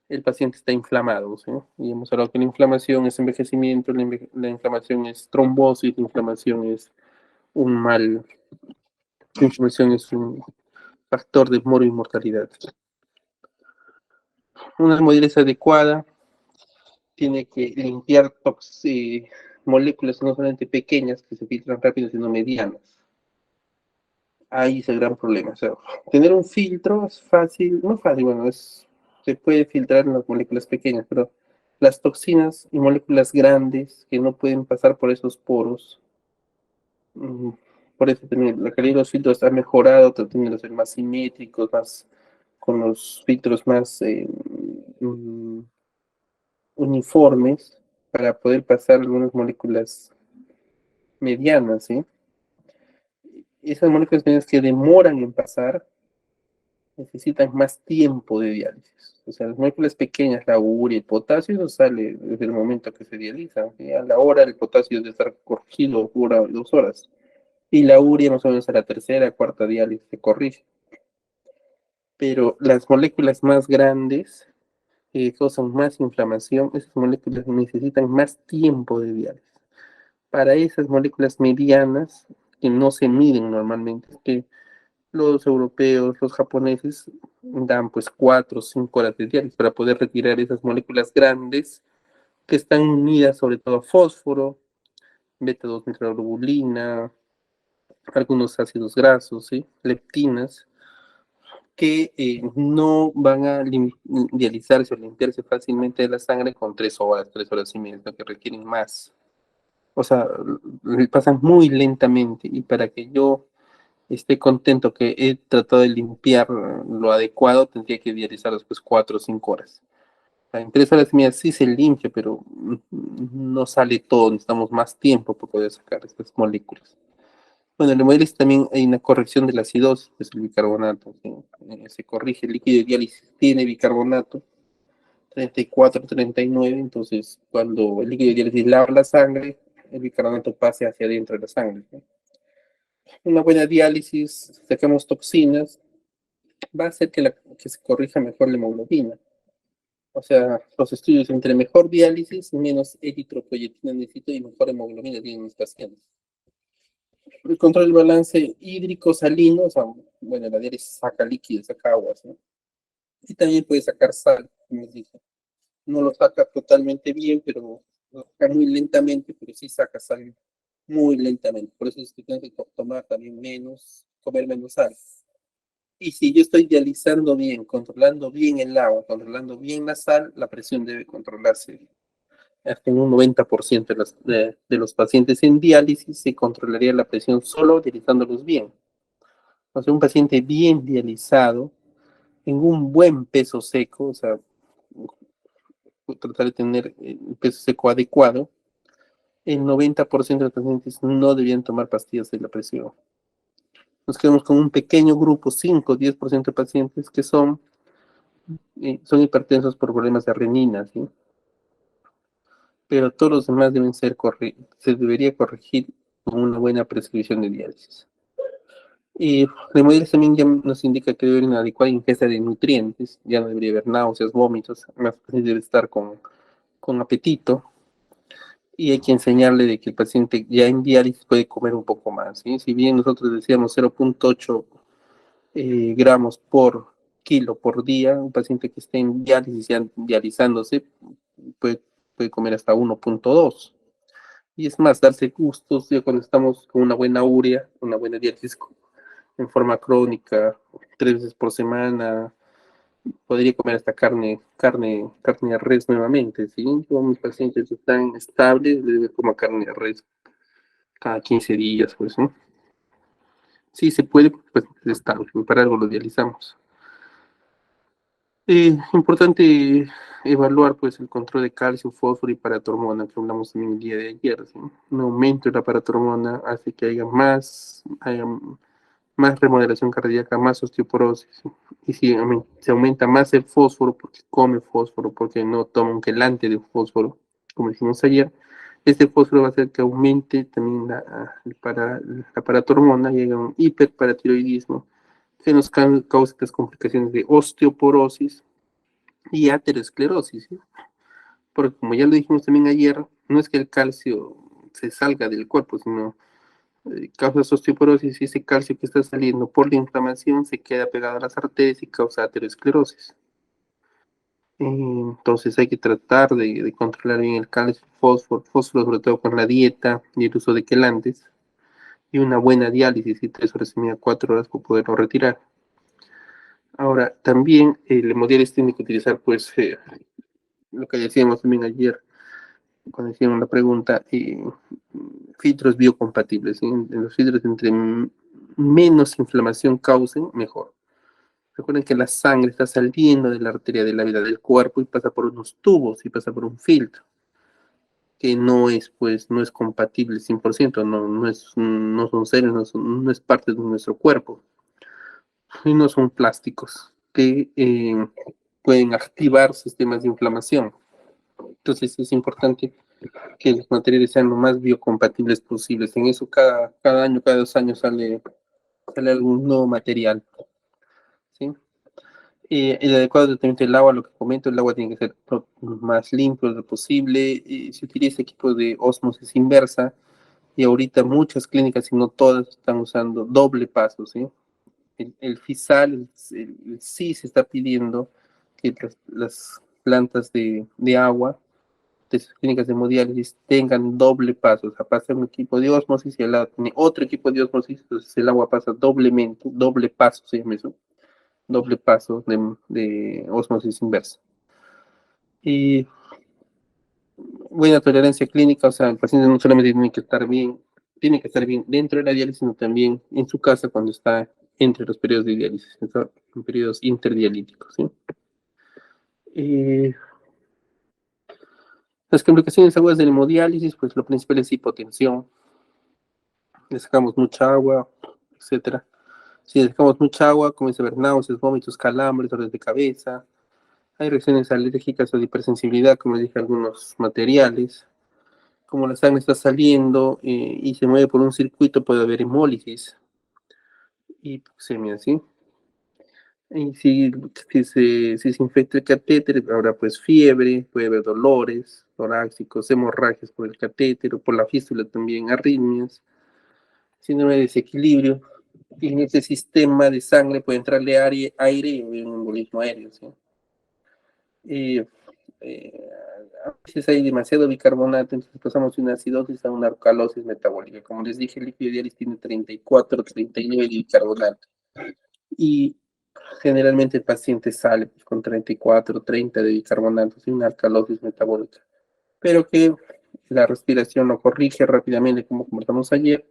el paciente está inflamado, ¿sí? Y hemos hablado que la inflamación es envejecimiento, la inflamación es trombosis, la inflamación es un factor de moro y mortalidad. Una hemodiálisis adecuada tiene que limpiar moléculas no solamente pequeñas que se filtran rápido, sino medianas. Ahí es el gran problema. O sea, tener un filtro es fácil, no fácil, bueno, se puede filtrar en las moléculas pequeñas, pero las toxinas y moléculas grandes que no pueden pasar por esos poros, mm, por eso también la calidad de los filtros ha mejorado, tratando de ser más simétricos, con los filtros más mm, uniformes para poder pasar algunas moléculas medianas, ¿sí? Esas moléculas medianas que demoran en pasar necesitan más tiempo de diálisis. O sea, las moléculas pequeñas, la urea, el potasio, eso sale desde el momento que se dializa. ¿Sí? A la hora el potasio debe estar corregido, dura 2 horas. Y la urea más o menos a la tercera, cuarta diálisis se corrige. Pero las moléculas más grandes causan más inflamación, esas moléculas necesitan más tiempo de diálisis. Para esas moléculas medianas, que no se miden normalmente, que los europeos, los japoneses, dan pues 4 o 5 horas de diálisis para poder retirar esas moléculas grandes que están unidas sobre todo a fósforo, beta-2 microglobulina, algunos ácidos grasos, ¿sí? Leptinas, que no van a dializarse o limpiarse fácilmente de la sangre con 3 horas, 3 horas y media, que requieren más. O sea, pasan muy lentamente y para que yo esté contento que he tratado de limpiar lo adecuado, tendría que dializar después 4 o 5 horas. sea, en 3 horas y media sí se limpia, pero no sale todo, necesitamos más tiempo para poder sacar estas moléculas. Bueno, en el hemodiálisis también hay una corrección de la acidosis, que es el bicarbonato, ¿sí? Se corrige el líquido de diálisis, tiene bicarbonato, 34, 39, entonces cuando el líquido de diálisis lava la sangre, el bicarbonato pase hacia adentro de la sangre, ¿sí? Una buena diálisis, sacamos toxinas, va a hacer que se corrija mejor la hemoglobina. O sea, los estudios entre mejor diálisis, menos eritropoyetina necesito y mejor hemoglobina tienen mis pacientes. El control del balance hídrico salino, o sea, bueno, la diálisis saca líquidos, saca aguas, ¿no? Y también puede sacar sal, como les dije. No lo saca totalmente bien, pero lo saca muy lentamente, pero sí saca sal muy lentamente. Por eso es que tengo que tomar también menos, comer menos sal. Y si yo estoy dializando bien, controlando bien el agua, controlando bien la sal, la presión debe controlarse. Hasta en un 90% de los pacientes en diálisis se controlaría la presión solo dializándolos bien. O sea, un paciente bien dializado, en un buen peso seco, o sea, tratar de tener un peso seco adecuado, el 90% de los pacientes no deberían tomar pastillas de la presión. Nos quedamos con un pequeño grupo, 5 o 10% de pacientes que son hipertensos por problemas de renina, ¿sí? Pero todos los demás se debería corregir con una buena prescripción de diálisis. Y la hemodiálisis también ya nos indica que debe haber una adecuada ingesta de nutrientes, ya no debería haber náuseas, vómitos, más paciente debe estar con apetito, y hay que enseñarle de que el paciente ya en diálisis puede comer un poco más, ¿sí? Si bien nosotros decíamos 0,8 gramos por kilo por día, un paciente que esté en diálisis, ya dializándose, puede, puede comer hasta 1,2. Y es más, darse gustos ya cuando estamos con una buena urea, una buena diálisis en forma crónica, 3 veces por semana, podría comer hasta carne de res nuevamente, ¿sí? Todos mis pacientes están estables, debe comer carne de res cada 15 días, pues, ¿no? Sí, se puede, pues es estable, para algo lo dializamos. Importante evaluar pues el control de calcio, fósforo y paratormona que hablamos también el día de ayer, ¿sí? Un aumento de la paratormona hace que haya más remodelación cardíaca, más osteoporosis, ¿sí? Y si se aumenta más el fósforo porque come fósforo, porque no toma un quelante de fósforo, como dijimos ayer, este fósforo va a hacer que aumente también la paratormona y haya un hiperparatiroidismo que nos causa estas complicaciones de osteoporosis y aterosclerosis, ¿sí? Porque como ya lo dijimos también ayer, no es que el calcio se salga del cuerpo, sino causa osteoporosis y ese calcio que está saliendo por la inflamación se queda pegado a las arterias y causa aterosclerosis. Entonces hay que tratar de controlar bien el calcio, fósforo sobre todo con la dieta y el uso de quelantes y una buena diálisis y 3 horas y media, 4 horas para poderlo retirar. Ahora, también el hemodiálisis tiene que utilizar, pues, lo que decíamos también ayer, cuando hicieron la pregunta, filtros biocompatibles, ¿sí? En los filtros entre menos inflamación causen, mejor. Recuerden que la sangre está saliendo de la arteria de la vida del cuerpo y pasa por unos tubos y pasa por un filtro que no es, pues, no es compatible 100%, no son seres, no es parte de nuestro cuerpo y no son plásticos que pueden activar sistemas de inflamación. Entonces es importante que los materiales sean lo más biocompatibles posibles. En eso cada año, cada 2 años sale algún nuevo material, ¿sí? El adecuado tratamiento del agua, lo que comento, el agua tiene que ser lo más limpio lo posible. Se utiliza equipos de osmosis inversa y ahorita muchas clínicas, si no todas, están usando doble paso, ¿sí? El FISAL, el sí se está pidiendo que las plantas de agua de sus clínicas de hemodiálisis tengan doble paso, o sea, pasa un equipo de osmosis y al lado tiene otro equipo de osmosis, entonces el agua pasa doblemente, doble paso se llama eso, doble paso de osmosis inversa. Y buena tolerancia clínica, o sea, el paciente no solamente tiene que estar bien dentro de la diálisis, sino también en su casa cuando está entre los periodos de diálisis, en periodos interdialíticos, ¿sí? Las complicaciones agudas del hemodiálisis, pues lo principal es hipotensión, le sacamos mucha agua, etcétera. Si le sacamos mucha agua, comienza a haber náuseas, vómitos, calambres, dolores de cabeza. Hay reacciones alérgicas o de hipersensibilidad, como les dije, algunos materiales. Como la sangre está saliendo y se mueve por un circuito, puede haber hemólisis y hipoxemia, ¿sí? Y si se infecta el catéter, habrá pues fiebre, puede haber dolores torácicos, hemorragias por el catéter, o por la fístula también, arritmias, síndrome de desequilibrio. Y en ese sistema de sangre puede entrarle aire y un embolismo aéreo, ¿sí? Y, eh, a veces hay demasiado bicarbonato, entonces pasamos de una acidosis a una alcalosis metabólica. Como les dije, el líquido diálisis tiene 34, 39 de bicarbonato. Y generalmente el paciente sale pues, con 34, 30 de bicarbonato, sin una alcalosis metabólica. Pero que la respiración lo corrige rápidamente, como conversamos ayer,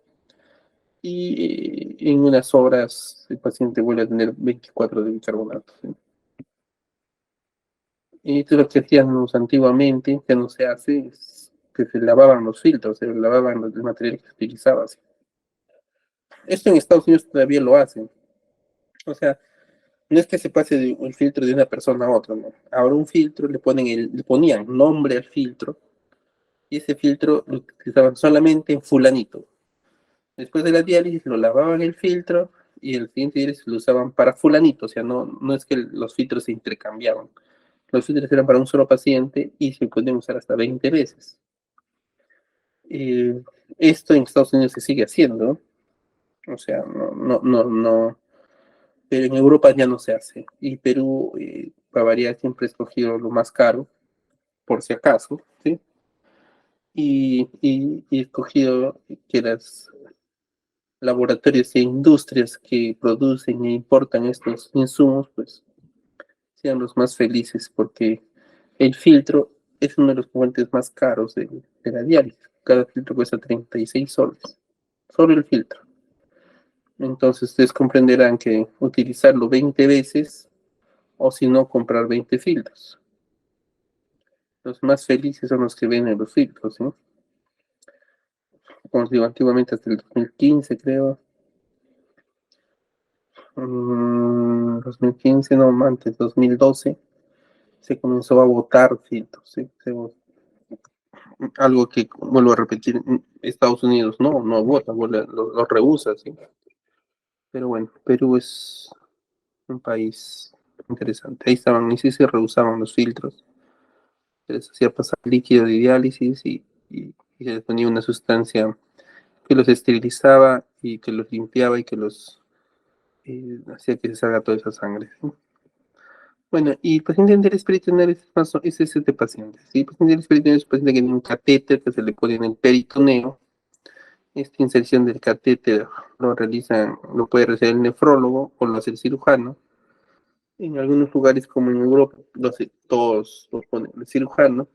y en unas horas el paciente vuelve a tener 24 de bicarbonato, ¿sí? Y esto es lo que hacíamos antiguamente, que no se hace, es que se lavaban los filtros, se lavaban el material que se utilizaba. ¿Sí? Esto en Estados Unidos todavía lo hacen. O sea, no es que se pase de un filtro de una persona a otra, ¿no? Ahora un filtro le ponían nombre al filtro y ese filtro lo utilizaban solamente en fulanito. Después de la diálisis lo lavaban el filtro y el siguiente diálisis lo usaban para fulanito, o sea, no es que los filtros se intercambiaban. Los filtros eran para un solo paciente y se pueden usar hasta 20 veces. Eh, Esto en Estados Unidos se sigue haciendo, o sea, no, pero en Europa ya no se hace. Y Perú, para variar, siempre ha escogido lo más caro, por si acaso, ¿sí? Y he escogido que los laboratorios e industrias que producen e importan estos insumos, pues sean los más felices, porque el filtro es uno de los componentes más caros de la diálisis. Cada filtro cuesta 36 soles, solo el filtro. Entonces ustedes comprenderán que utilizarlo 20 veces o si no comprar 20 filtros. Los más felices son los que venden los filtros, ¿no? Como os digo, antiguamente hasta el 2015 creo. 2015, no, antes, 2012, se comenzó a votar filtros, ¿sí? Algo que, vuelvo a repetir, Estados Unidos no vota, lo rehúsa, ¿sí? Pero bueno, Perú es un país interesante. Ahí estaban, y sí se rehusaban los filtros. Se les hacía pasar líquido de diálisis y se les ponía una sustancia que los esterilizaba y que los limpiaba y que los hacía que se salga toda esa sangre, ¿sí? Bueno, y el paciente interespiritual es este paciente, ¿sí? El paciente interespiritual es un paciente que tiene un catéter que se le pone en el peritoneo. Esta inserción del catéter lo puede realizar el nefrólogo o lo hace el cirujano. En algunos lugares como en Europa, todos lo pone el cirujano.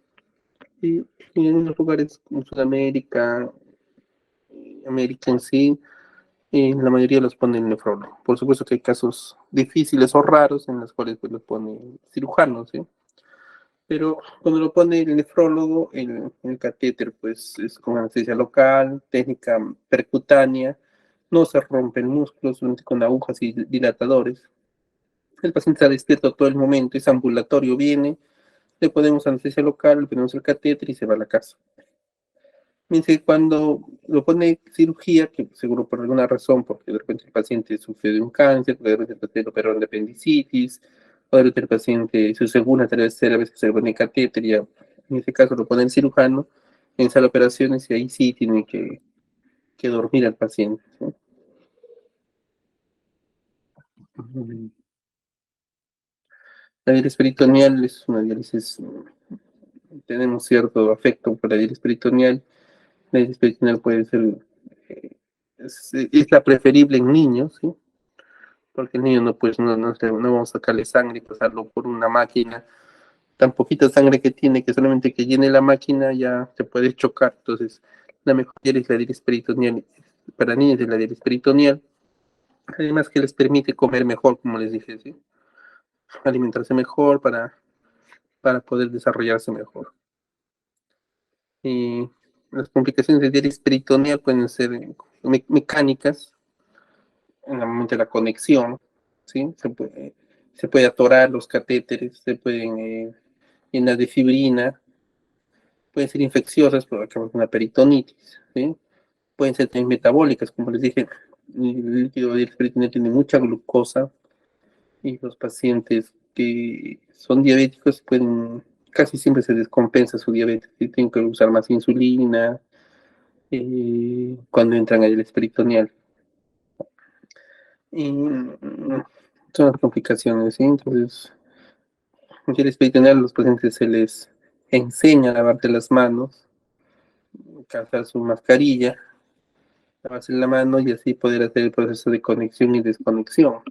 Y en algunos lugares como Sudamérica, América en sí, la mayoría los pone el nefrólogo. Por supuesto que hay casos difíciles o raros en los cuales pues, los pone el cirujano, ¿sí? Pero cuando lo pone el nefrólogo, el catéter pues es con anestesia local, técnica percutánea, no se rompe el músculo, solamente con agujas y dilatadores. El paciente está despierto todo el momento, es ambulatorio, viene, le ponemos anestesia local, le ponemos el catéter y se va a la casa. Dice, cuando lo pone cirugía, que seguro por alguna razón, porque de repente el paciente sufre de un cáncer, de repente el paciente operaron de apendicitis, o de repente el paciente, su segunda, tercera vez que se pone catéter, ya en este caso lo pone el cirujano en sala de operaciones y ahí sí tiene que dormir al paciente, ¿sí? La diálisis peritoneal es una diálisis, tenemos cierto afecto por la diálisis peritoneal. La diálisis peritoneal puede ser, eh, es la preferible en niños, ¿sí? Porque el niño no, pues, no vamos a sacarle sangre y pasarlo por una máquina. Tan poquita sangre que tiene que solamente que llene la máquina ya se puede chocar. Entonces, la mejor diálisis es la diálisis peritoneal. Para niños es la diálisis peritoneal. Además que les permite comer mejor, como les dije, ¿sí? Alimentarse mejor para poder desarrollarse mejor. Y las complicaciones de diálisis peritoneal pueden ser mecánicas, en el momento de la conexión, ¿sí? Se puede atorar los catéteres, se pueden llenar de fibrina, pueden ser infecciosas, por una peritonitis, ¿sí? Pueden ser también metabólicas, como les dije, el líquido del peritoneal tiene mucha glucosa y los pacientes que son diabéticos pueden, casi siempre se descompensa su diabetes y tienen que usar más insulina cuando entran al peritoneal. Y son las complicaciones, ¿sí? Entonces, en el peritoneal a los pacientes se les enseña a lavarse las manos, calzar su mascarilla, lavarse la mano y así poder hacer el proceso de conexión y desconexión.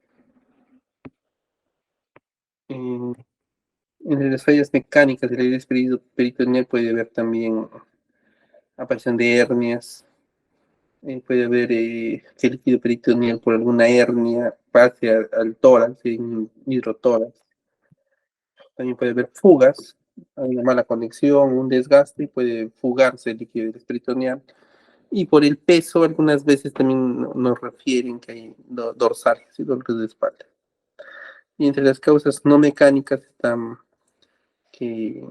En, en las fallas mecánicas del aire peritoneal puede haber también aparición de hernias, puede haber que el líquido peritoneal por alguna hernia pase al tórax, en hidrotórax. También puede haber fugas, hay una mala conexión, un desgaste y puede fugarse el líquido peritoneal. Y por el peso, algunas veces también nos refieren que hay dorsales y dolores de espalda. Y entre las causas no mecánicas están que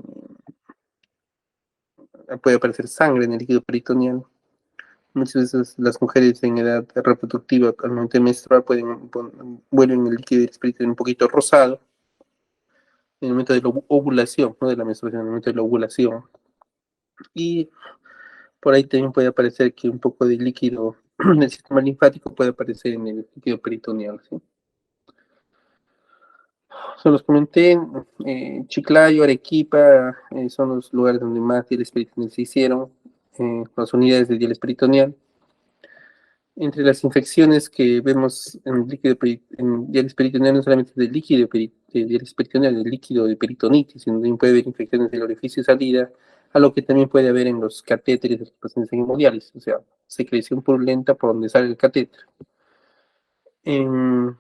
puede aparecer sangre en el líquido peritoneal. Muchas veces las mujeres en edad reproductiva al momento de menstruar vuelven el líquido peritoneal un poquito rosado en el momento de la ovulación, no de la menstruación, en el momento de la ovulación. Y por ahí también puede aparecer que un poco de líquido del sistema linfático puede aparecer en el líquido peritoneal, ¿sí? Se los comenté, Chiclayo, Arequipa, son los lugares donde más diálisis peritoneal se hicieron, las unidades de diálisis peritoneal. Entre las infecciones que vemos en líquido en diálisis peritoneal, no solamente del líquido de diálisis peritoneal, del líquido de peritonitis, sino también puede haber infecciones del orificio de salida, a lo que también puede haber en los catéteres de los pacientes en hemodiálisis, o sea, secreción purulenta por donde sale el catéter. En,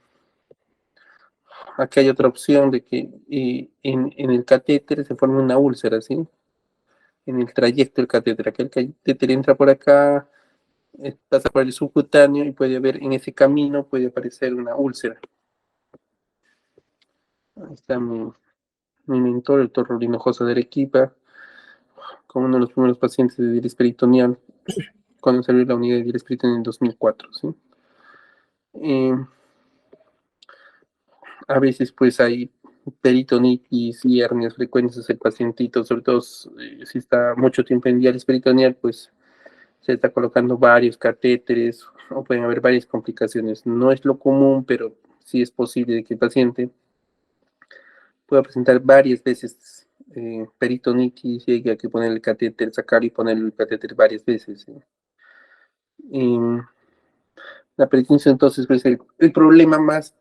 Acá hay otra opción de que en el catéter se forma una úlcera, ¿sí? En el trayecto del catéter. Aquel catéter entra por acá, pasa por el subcutáneo y puede haber en ese camino, puede aparecer una úlcera. Ahí está mi mentor, el doctor Rolino Hinojosa de Arequipa, como uno de los primeros pacientes de diálisis peritoneal, cuando salió la unidad de diálisis peritoneal en 2004, ¿sí? Eh, a veces pues hay peritonitis y hernias frecuentes del pacientito, sobre todo si está mucho tiempo en diálisis peritoneal, pues se está colocando varios catéteres o pueden haber varias complicaciones. No es lo común, pero sí es posible que el paciente pueda presentar varias veces peritonitis y hay que poner el catéter, sacar y poner el catéter varias veces. ¿Sí? Y la peritonitis entonces es el problema más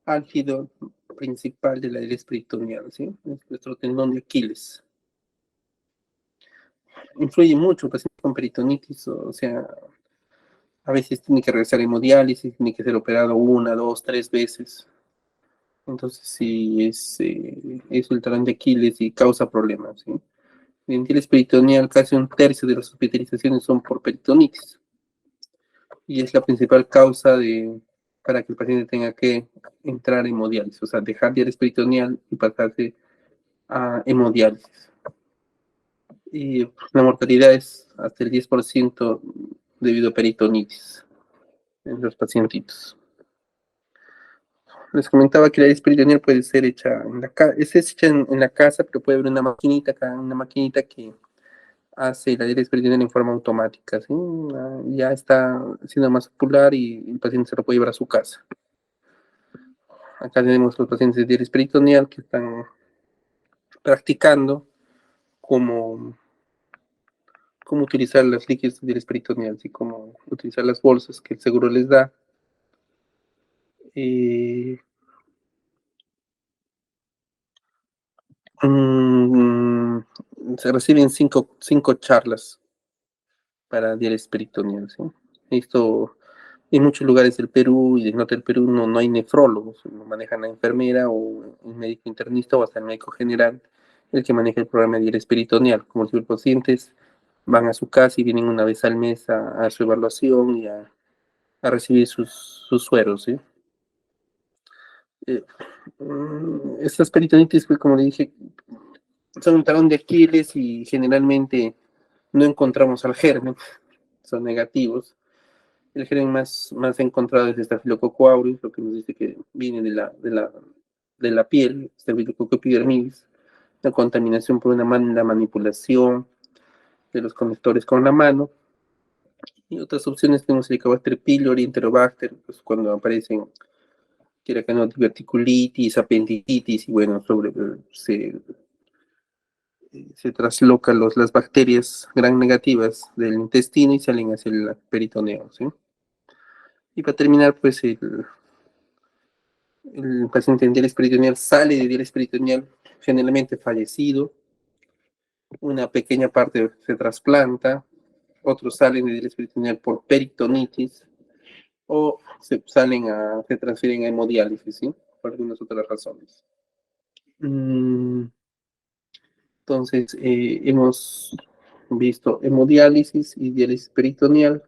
álgido principal de la herida peritoneal, ¿sí? Es nuestro tendón de Aquiles. Influye mucho el paciente con peritonitis, o sea, a veces tiene que regresar a hemodiálisis, tiene que ser operado una, dos, tres veces. Entonces, sí, es el talón de Aquiles y causa problemas, ¿sí? En diálisis peritoneal, casi un tercio de las hospitalizaciones son por peritonitis. Y es la principal causa para que el paciente tenga que entrar en hemodiálisis, o sea, dejar diálisis peritoneal y pasarse a hemodiálisis. Y la mortalidad es hasta el 10% debido a peritonitis en los pacientitos. Les comentaba que la diálisis peritoneal puede ser hecha en la casa, es hecha en la casa, pero puede haber una maquinita acá, una maquinita que hace la diálisis peritoneal en forma automática, ¿sí? Ya está siendo más popular y el paciente se lo puede llevar a su casa. Acá tenemos los pacientes de diálisis peritoneal que están practicando cómo, cómo utilizar los líquidos de diálisis peritoneal, así como utilizar las bolsas que el seguro les da. Eh, mm, Se reciben cinco charlas para diálisis peritoneal, ¿sí? Esto en muchos lugares del Perú y del norte del Perú no hay nefrólogos, lo manejan la enfermera o un médico internista o hasta el médico general el que maneja el programa de diálisis peritoneal. Como si los pacientes van a su casa y vienen una vez al mes a su evaluación y a recibir sus sueros, ¿sí? Eh, Estas peritonitis, pues como le dije, son un talón de Aquiles y generalmente no encontramos al germen, son negativos. El germen más encontrado es Staphylococcus aureus, lo que nos dice que viene de la piel, Staphylococcus epidermidis, la contaminación por una mala manipulación de los conectores con la mano. Y otras opciones tenemos Helicobacter pylori, Enterobacter, pues cuando aparecen diverticulitis, apendicitis, y bueno, se traslocan las bacterias gram negativas del intestino y salen hacia el peritoneo, ¿sí? Y para terminar, pues el paciente en diálisis peritoneal sale de diálisis peritoneal generalmente fallecido, una pequeña parte se trasplanta, otros salen de diálisis peritoneal por peritonitis o se transfieren a hemodiálisis, ¿sí? Por algunas otras razones. Entonces, hemos visto hemodiálisis y diálisis peritoneal.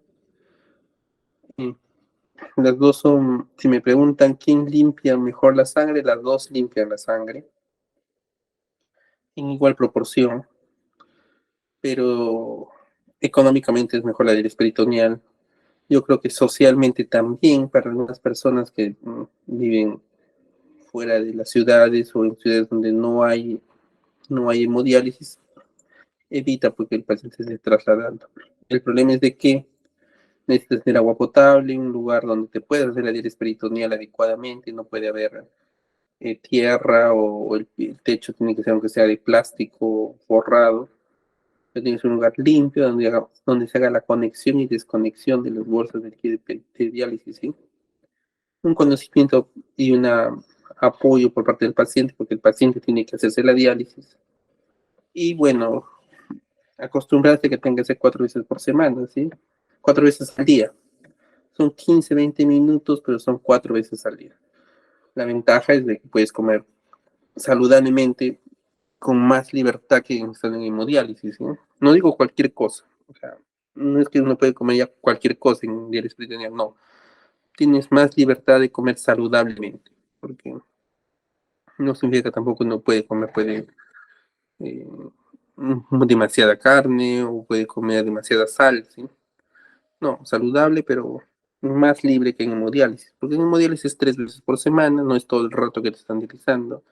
Las dos son, si me preguntan quién limpia mejor la sangre, las dos limpian la sangre en igual proporción, pero económicamente es mejor la diálisis peritoneal. Yo creo que socialmente también para algunas personas que viven fuera de las ciudades o en ciudades donde no hay hemodiálisis, evita porque el paciente se esté trasladando. El problema es de que necesitas tener agua potable, un lugar donde te puedas hacer la diálisis peritoneal adecuadamente, no puede haber tierra o el techo tiene que ser aunque sea de plástico forrado, pero tiene que ser un lugar limpio donde se haga la conexión y desconexión de las bolsas de diálisis, ¿sí? Un conocimiento y un apoyo por parte del paciente, porque el paciente tiene que hacerse la diálisis. Y bueno, acostumbrarse a que tenga que ser 4 veces por semana, ¿sí? 4 veces al día. Son 15, 20 minutos, pero son 4 veces al día. La ventaja es de que puedes comer saludablemente con más libertad que estar en hemodiálisis, ¿no? No digo cualquier cosa, o sea, no es que uno puede comer ya cualquier cosa en diálisis peritoneal, no. Tienes más libertad de comer saludablemente, porque no significa tampoco uno puede eh, demasiada carne o puede comer demasiada sal, ¿sí? No, saludable, pero más libre que en hemodiálisis, porque en hemodiálisis es 3 veces por semana, no es todo el rato que te están dializando.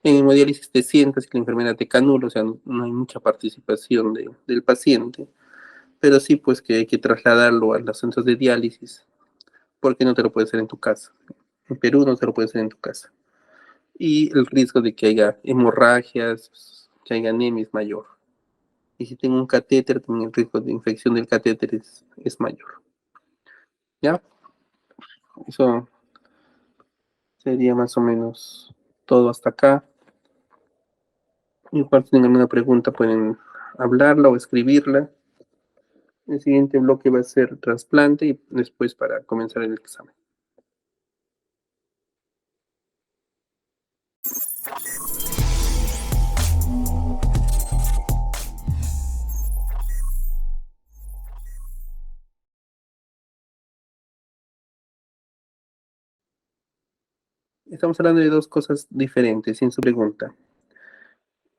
En hemodiálisis te sientas y la enfermera te canula, o sea, no hay mucha participación del paciente, pero sí pues que hay que trasladarlo a los centros de diálisis, porque no te lo puedes hacer en tu casa. En Perú no te lo puedes hacer en tu casa. Y el riesgo de que haya hemorragias, que haya anemia es mayor. Y si tengo un catéter, también el riesgo de infección del catéter es mayor. ¿Ya? Eso sería más o menos todo hasta acá. Igual si tienen alguna pregunta pueden hablarla o escribirla. El siguiente bloque va a ser trasplante y después para comenzar el examen. Estamos hablando de dos cosas diferentes en su pregunta.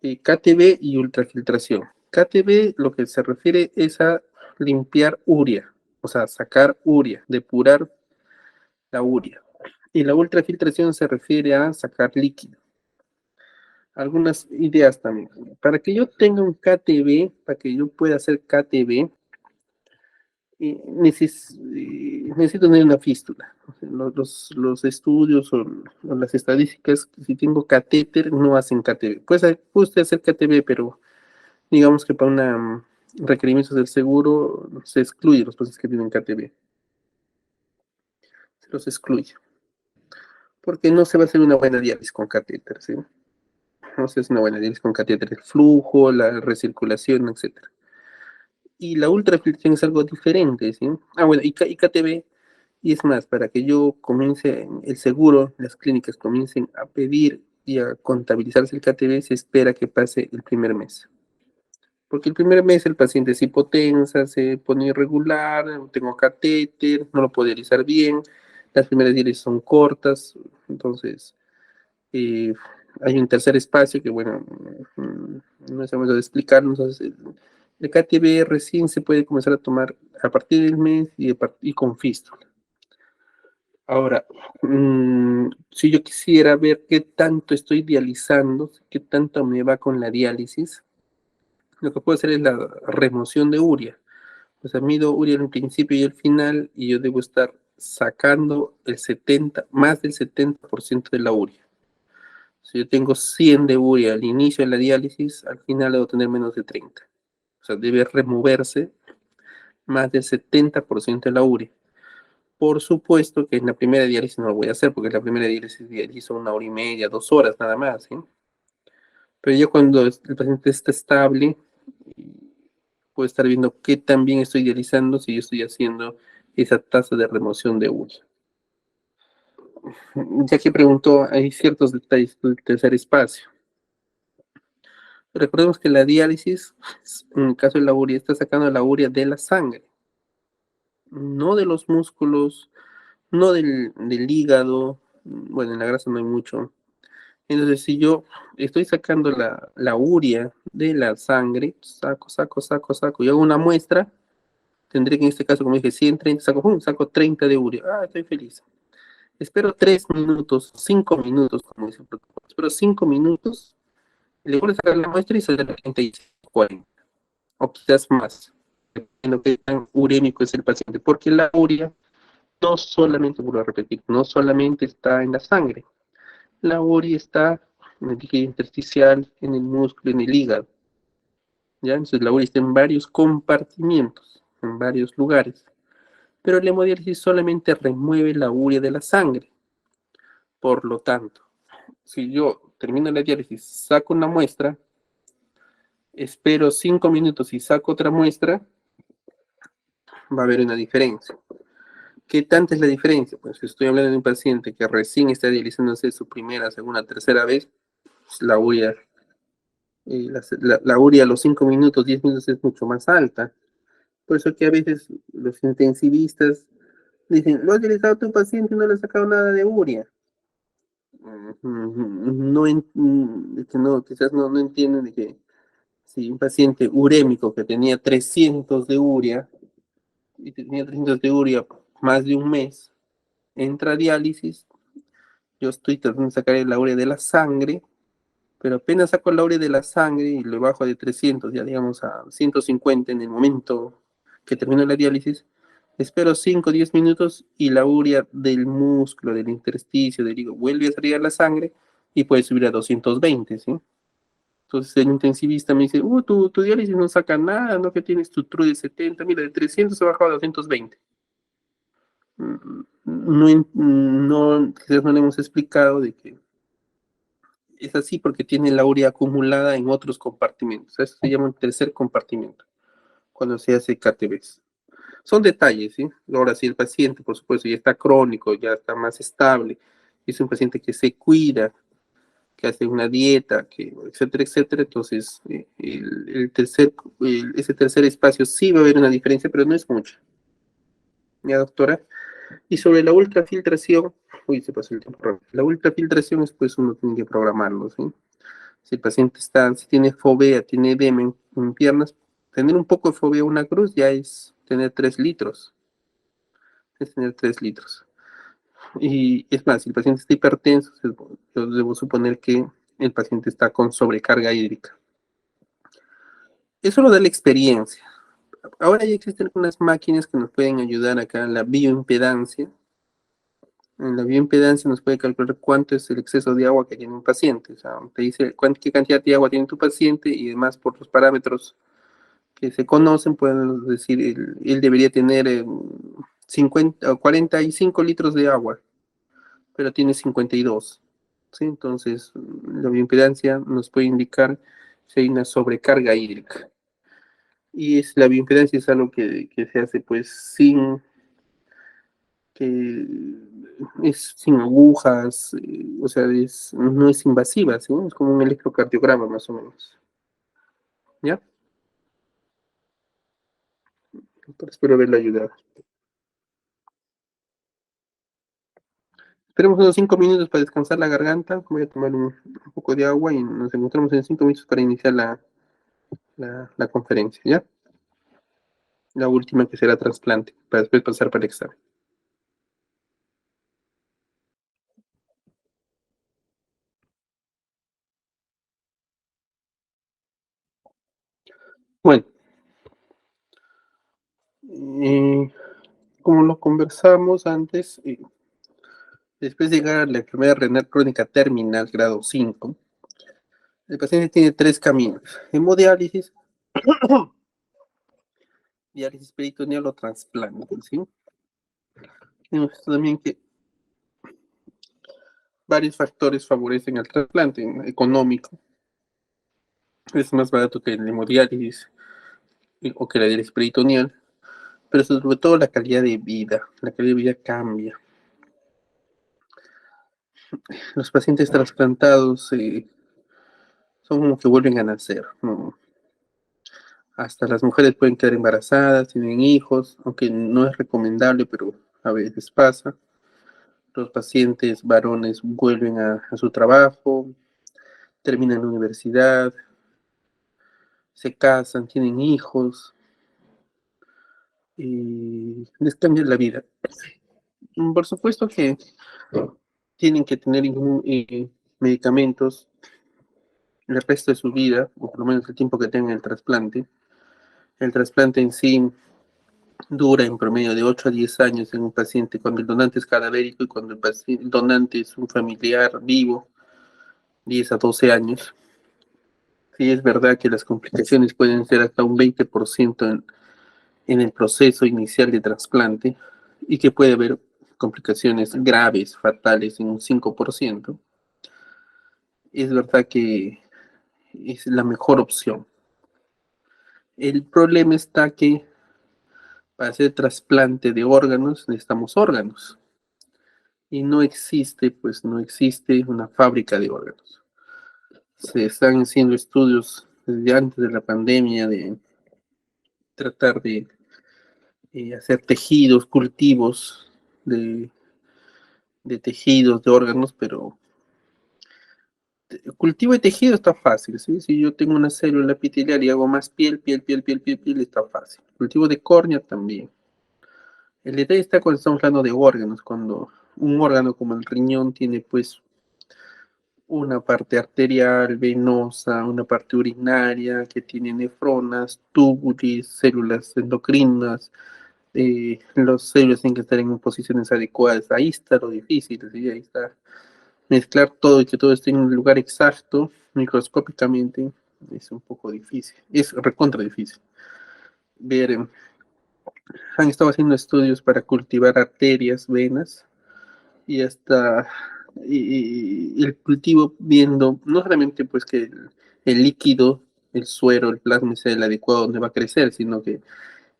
KTB y ultrafiltración. KTB lo que se refiere es a limpiar urea, o sea, sacar urea, depurar la urea. Y la ultrafiltración se refiere a sacar líquido. Algunas ideas también. Para que yo tenga un KTB, para que yo pueda hacer KTB, necesito tener una fístula. Los estudios o las estadísticas, si tengo catéter, no hacen KTB. Puede usted hacer KTB, pero digamos que para requerimientos del seguro se excluye los pacientes que tienen KTB. Se los excluye. Porque no se va a hacer una buena diálisis con catéter, ¿sí? No se hace una buena diálisis con catéter. El flujo, la recirculación, etcétera. Y la ultrafiltración es algo diferente, ¿sí? Bueno, y KTB, y es más, para que yo comience el seguro, las clínicas comiencen a pedir y a contabilizarse el KTV se espera que pase el primer mes. Porque el primer mes el paciente se hipotensa, se pone irregular, tengo catéter, no lo puedo dializar bien, las primeras diálisis son cortas, entonces eh, hay un tercer espacio que, bueno, no es momento de explicarnos. Entonces, el KTV recién se puede comenzar a tomar a partir del mes y con fístula. Ahora, si yo quisiera ver qué tanto estoy dializando, qué tanto me va con la diálisis, lo que puedo hacer es la remoción de urea. O sea, mido urea en el principio y el final, y yo debo estar sacando más del 70% de la urea. Si yo tengo 100 de urea al inicio de la diálisis, al final debo tener menos de 30. O sea, debe removerse más del 70% de la urea. Por supuesto que en la primera diálisis no lo voy a hacer, porque en la primera diálisis dializo 1 hora y media, 2 horas nada más, ¿sí? Pero yo cuando el paciente está estable, puedo estar viendo qué tan bien estoy dializando si yo estoy haciendo esa tasa de remoción de urea. Ya que preguntó, hay ciertos detalles del tercer espacio. Recordemos que la diálisis, en el caso de la urea, está sacando la urea de la sangre, no de los músculos, no del hígado. Bueno, en la grasa no hay mucho. Entonces, si yo estoy sacando la urea de la sangre, saco, y hago una muestra, tendré que en este caso, como dije, 100, 30, saco 30 de urea. Ah, estoy feliz. Espero 3 minutos, 5 minutos, como dice el protocolo. Espero 5 minutos, le vuelvo a sacar la muestra y sale la 35, 40, o quizás más, dependiendo de qué tan urémico es el paciente, porque la urea no solamente, vuelvo a repetir, no solamente está en la sangre, la urea está en el tejido intersticial, en el músculo, en el hígado, ¿ya? Entonces la urea está en varios compartimientos, en varios lugares, pero la hemodiálisis solamente remueve la urea de la sangre. Por lo tanto, si yo termino la diálisis, saco una muestra, espero 5 minutos y saco otra muestra, va a haber una diferencia. ¿Qué tanta es la diferencia? Pues si estoy hablando de un paciente que recién está dializándose su primera, segunda, tercera vez, pues la urea, la urea a los 5 minutos, 10 minutos es mucho más alta. Por eso que a veces los intensivistas dicen, lo has dializado a tu paciente y no le has sacado nada de urea. No, quizás no entienden de que si un paciente urémico que tenía 300 de urea, y tenía 300 de urea más de un mes, entra a diálisis, yo estoy tratando de sacar la urea de la sangre, pero apenas saco la urea de la sangre y lo bajo de 300, ya digamos a 150 en el momento que termino la diálisis, espero 5 o 10 minutos y la urea del músculo, del intersticio, del hígado, vuelve a salir a la sangre y puede subir a 220, ¿sí? Entonces el intensivista me dice, tu diálisis no saca nada, no que tienes tu TRU de 70, mira, de 300 se ha bajado a 220. Quizás no le hemos explicado de que es así porque tiene la urea acumulada en otros compartimentos. Eso se llama un tercer compartimento, cuando se hace KTVs. Son detalles, ¿sí? Ahora, si el paciente, por supuesto, ya está crónico, ya está más estable, es un paciente que se cuida, que hace una dieta, etcétera, etcétera. Entonces, ese tercer espacio sí va a haber una diferencia, pero no es mucha. ¿Ya, doctora? Y sobre la ultrafiltración, uy, se pasó el tiempo. La ultrafiltración es pues uno tiene que programarlo, ¿sí? Si el paciente si tiene fobea, tiene edema en piernas, tener un poco de fobea una cruz ya es tener 3 litros. Es tener 3 litros. Y es más, si el paciente está hipertenso, yo debo suponer que el paciente está con sobrecarga hídrica. Eso lo da la experiencia. Ahora ya existen algunas máquinas que nos pueden ayudar acá en la bioimpedancia. En la bioimpedancia nos puede calcular cuánto es el exceso de agua que tiene un paciente. O sea, te dice qué cantidad de agua tiene tu paciente y además por los parámetros que se conocen, pueden decir, él debería tener 50 o 45 litros de agua, pero tiene 52. ¿Sí? Entonces, la bioimpedancia nos puede indicar si hay una sobrecarga hídrica. Y la bioimpedancia es algo que se hace pues sin que es sin agujas, o sea, no es invasiva, ¿sí? Es como un electrocardiograma más o menos, ¿ya? Pero espero haberle ayudado. Tenemos unos 5 minutos para descansar la garganta. Voy a tomar un poco de agua y nos encontramos en 5 minutos para iniciar la conferencia, ¿ya? La última que será trasplante, para después pasar para el examen. Bueno, eh, como lo conversamos antes, después de llegar a la enfermedad renal crónica terminal grado 5, el paciente tiene tres caminos: hemodiálisis, diálisis peritoneal o trasplante, ¿sí? Tenemos también que varios factores favorecen al trasplante económico. Es más barato que el hemodiálisis o que la diálisis peritoneal, pero sobre todo la calidad de vida. La calidad de vida cambia. Los pacientes trasplantados son como que vuelven a nacer, ¿no? Hasta las mujeres pueden quedar embarazadas, tienen hijos, aunque no es recomendable, pero a veces pasa. Los pacientes varones vuelven a su trabajo, terminan la universidad, se casan, tienen hijos y les cambia la vida. Por supuesto que tienen que tener medicamentos el resto de su vida, o por lo menos el tiempo que tengan el trasplante. El trasplante en sí dura en promedio de 8 a 10 años en un paciente cuando el donante es cadavérico y cuando el donante es un familiar vivo, 10 a 12 años. Sí, es verdad que las complicaciones pueden ser hasta un 20% en el proceso inicial de trasplante y que puede haber complicaciones graves, fatales en un 5%. Es verdad que es la mejor opción. El problema está que para hacer trasplante de órganos necesitamos órganos y no existe, pues no existe una fábrica de órganos. Se están haciendo estudios desde antes de la pandemia de tratar de hacer tejidos, cultivos de, de tejidos, de órganos, pero cultivo de tejido está fácil, ¿sí? Si yo tengo una célula epitelial y hago más piel, está fácil. Cultivo de córnea también. El detalle está cuando estamos hablando de órganos, cuando un órgano como el riñón tiene pues una parte arterial, venosa, una parte urinaria, que tiene nefronas, túbulos, células endocrinas, los células tienen que estar en posiciones adecuadas. Ahí está lo difícil, ¿sí? Ahí está mezclar todo y que todo esté en un lugar exacto, microscópicamente, es un poco difícil, es recontra difícil. Ver, han estado haciendo estudios para cultivar arterias, venas, y hasta el cultivo viendo no solamente pues que el líquido, el suero, el plasma sea el adecuado donde va a crecer, sino que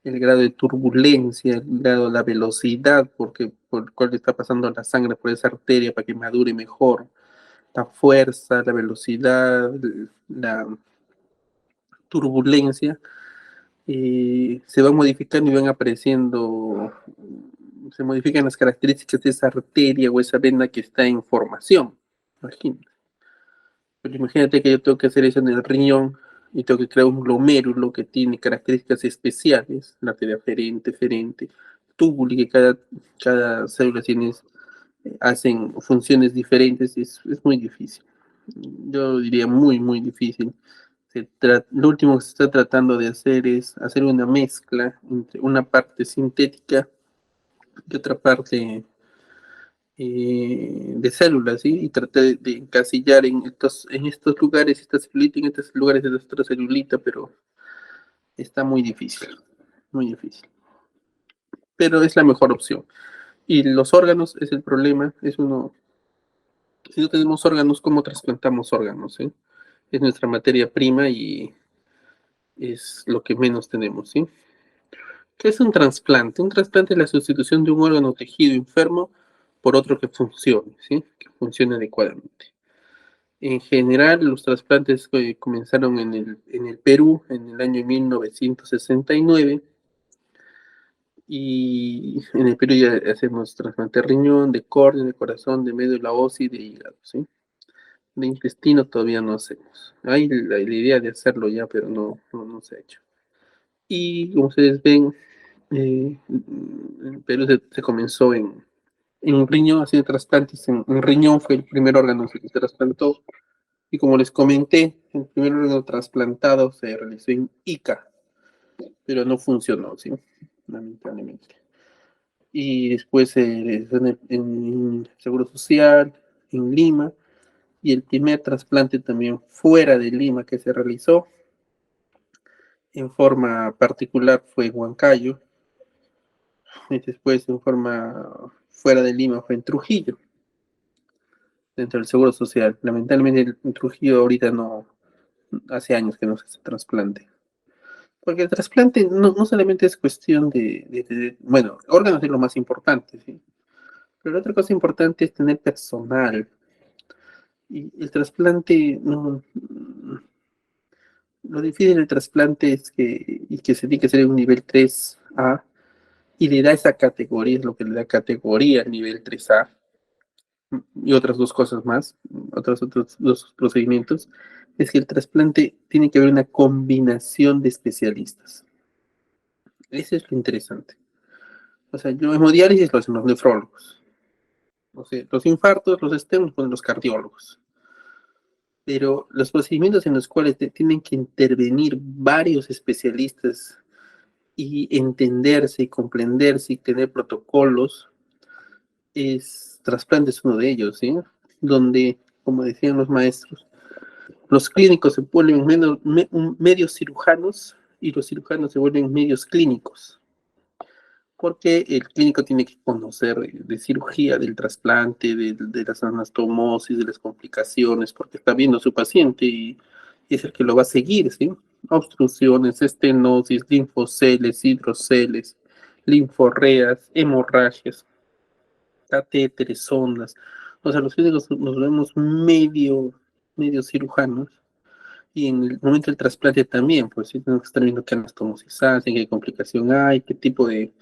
el grado de turbulencia, el grado de la velocidad por el cual está pasando la sangre por esa arteria para que madure mejor, la fuerza, la velocidad, la turbulencia, se van modificando y van apareciendo, se modifican las características de esa arteria o esa vena que está en formación. Imagínate. Pero imagínate que yo tengo que hacer eso en el riñón y tengo que crear un glomérulo que tiene características especiales, la arteria ferente, túbulo, y que cada célula tiene, hacen funciones diferentes, es muy difícil. Yo diría muy difícil. Lo último que se está tratando de hacer es hacer una mezcla entre una parte sintética y otra parte de células, ¿sí? Y tratar de encasillar en estos lugares esta celulita, en estos lugares de nuestra celulita, pero está muy difícil, muy difícil. Pero es la mejor opción. Y los órganos es el problema, es uno, si no tenemos órganos, ¿cómo trasplantamos órganos? ¿Sí? Es nuestra materia prima y es lo que menos tenemos, ¿sí? ¿Qué es un trasplante? Un trasplante es la sustitución de un órgano o tejido enfermo por otro que funcione, ¿sí? Que funcione adecuadamente. En general, los trasplantes comenzaron en el Perú en el año 1969 y en el Perú ya hacemos trasplante de riñón, de córnea, de corazón, de médula ósea y de hígado, ¿sí? De intestino todavía no hacemos. Hay la idea de hacerlo ya, pero no se ha hecho. Y como ustedes ven, en Perú se comenzó en un riñón, haciendo trasplantes. En riñón fue el primer órgano que se trasplantó. Y como les comenté, el primer órgano trasplantado se realizó en Ica, pero no funcionó, ¿sí? Lamentablemente. Y después se realizó en Seguro Social, en Lima, y el primer trasplante también fuera de Lima que se realizó en forma particular fue en Huancayo, y después en forma fuera de Lima fue en Trujillo, dentro del Seguro Social. Lamentablemente en Trujillo ahorita no, hace años que no se hace trasplante. Porque el trasplante no solamente es cuestión bueno, órganos es lo más importante, ¿sí? Pero la otra cosa importante es tener personal. Y el trasplante, no, lo difícil del trasplante es que se tiene que ser en un nivel 3A y le da esa categoría, es lo que le da categoría al nivel 3A y otras dos cosas más, otros dos procedimientos, es que el trasplante tiene que haber una combinación de especialistas. Eso es lo interesante. O sea, yo hemodiálisis lo hacen los nefrólogos. O sea, los infartos, los stems, los ponen los cardiólogos. Pero los procedimientos en los cuales tienen que intervenir varios especialistas y entenderse y comprenderse y tener protocolos, trasplante es uno de ellos, ¿sí? Donde, como decían los maestros, los clínicos se vuelven medios cirujanos y los cirujanos se vuelven medios clínicos, porque el clínico tiene que conocer de cirugía, del trasplante, de las anastomosis, de las complicaciones, porque está viendo a su paciente y es el que lo va a seguir, ¿sí? Obstrucciones, estenosis, linfoceles, hidroceles, linforreas, hemorragias, catéteres, sondas. O sea, los clínicos nos vemos medio cirujanos. Y en el momento del trasplante también, pues sí tenemos que estar viendo qué anastomosis hacen, qué complicación hay, qué tipo de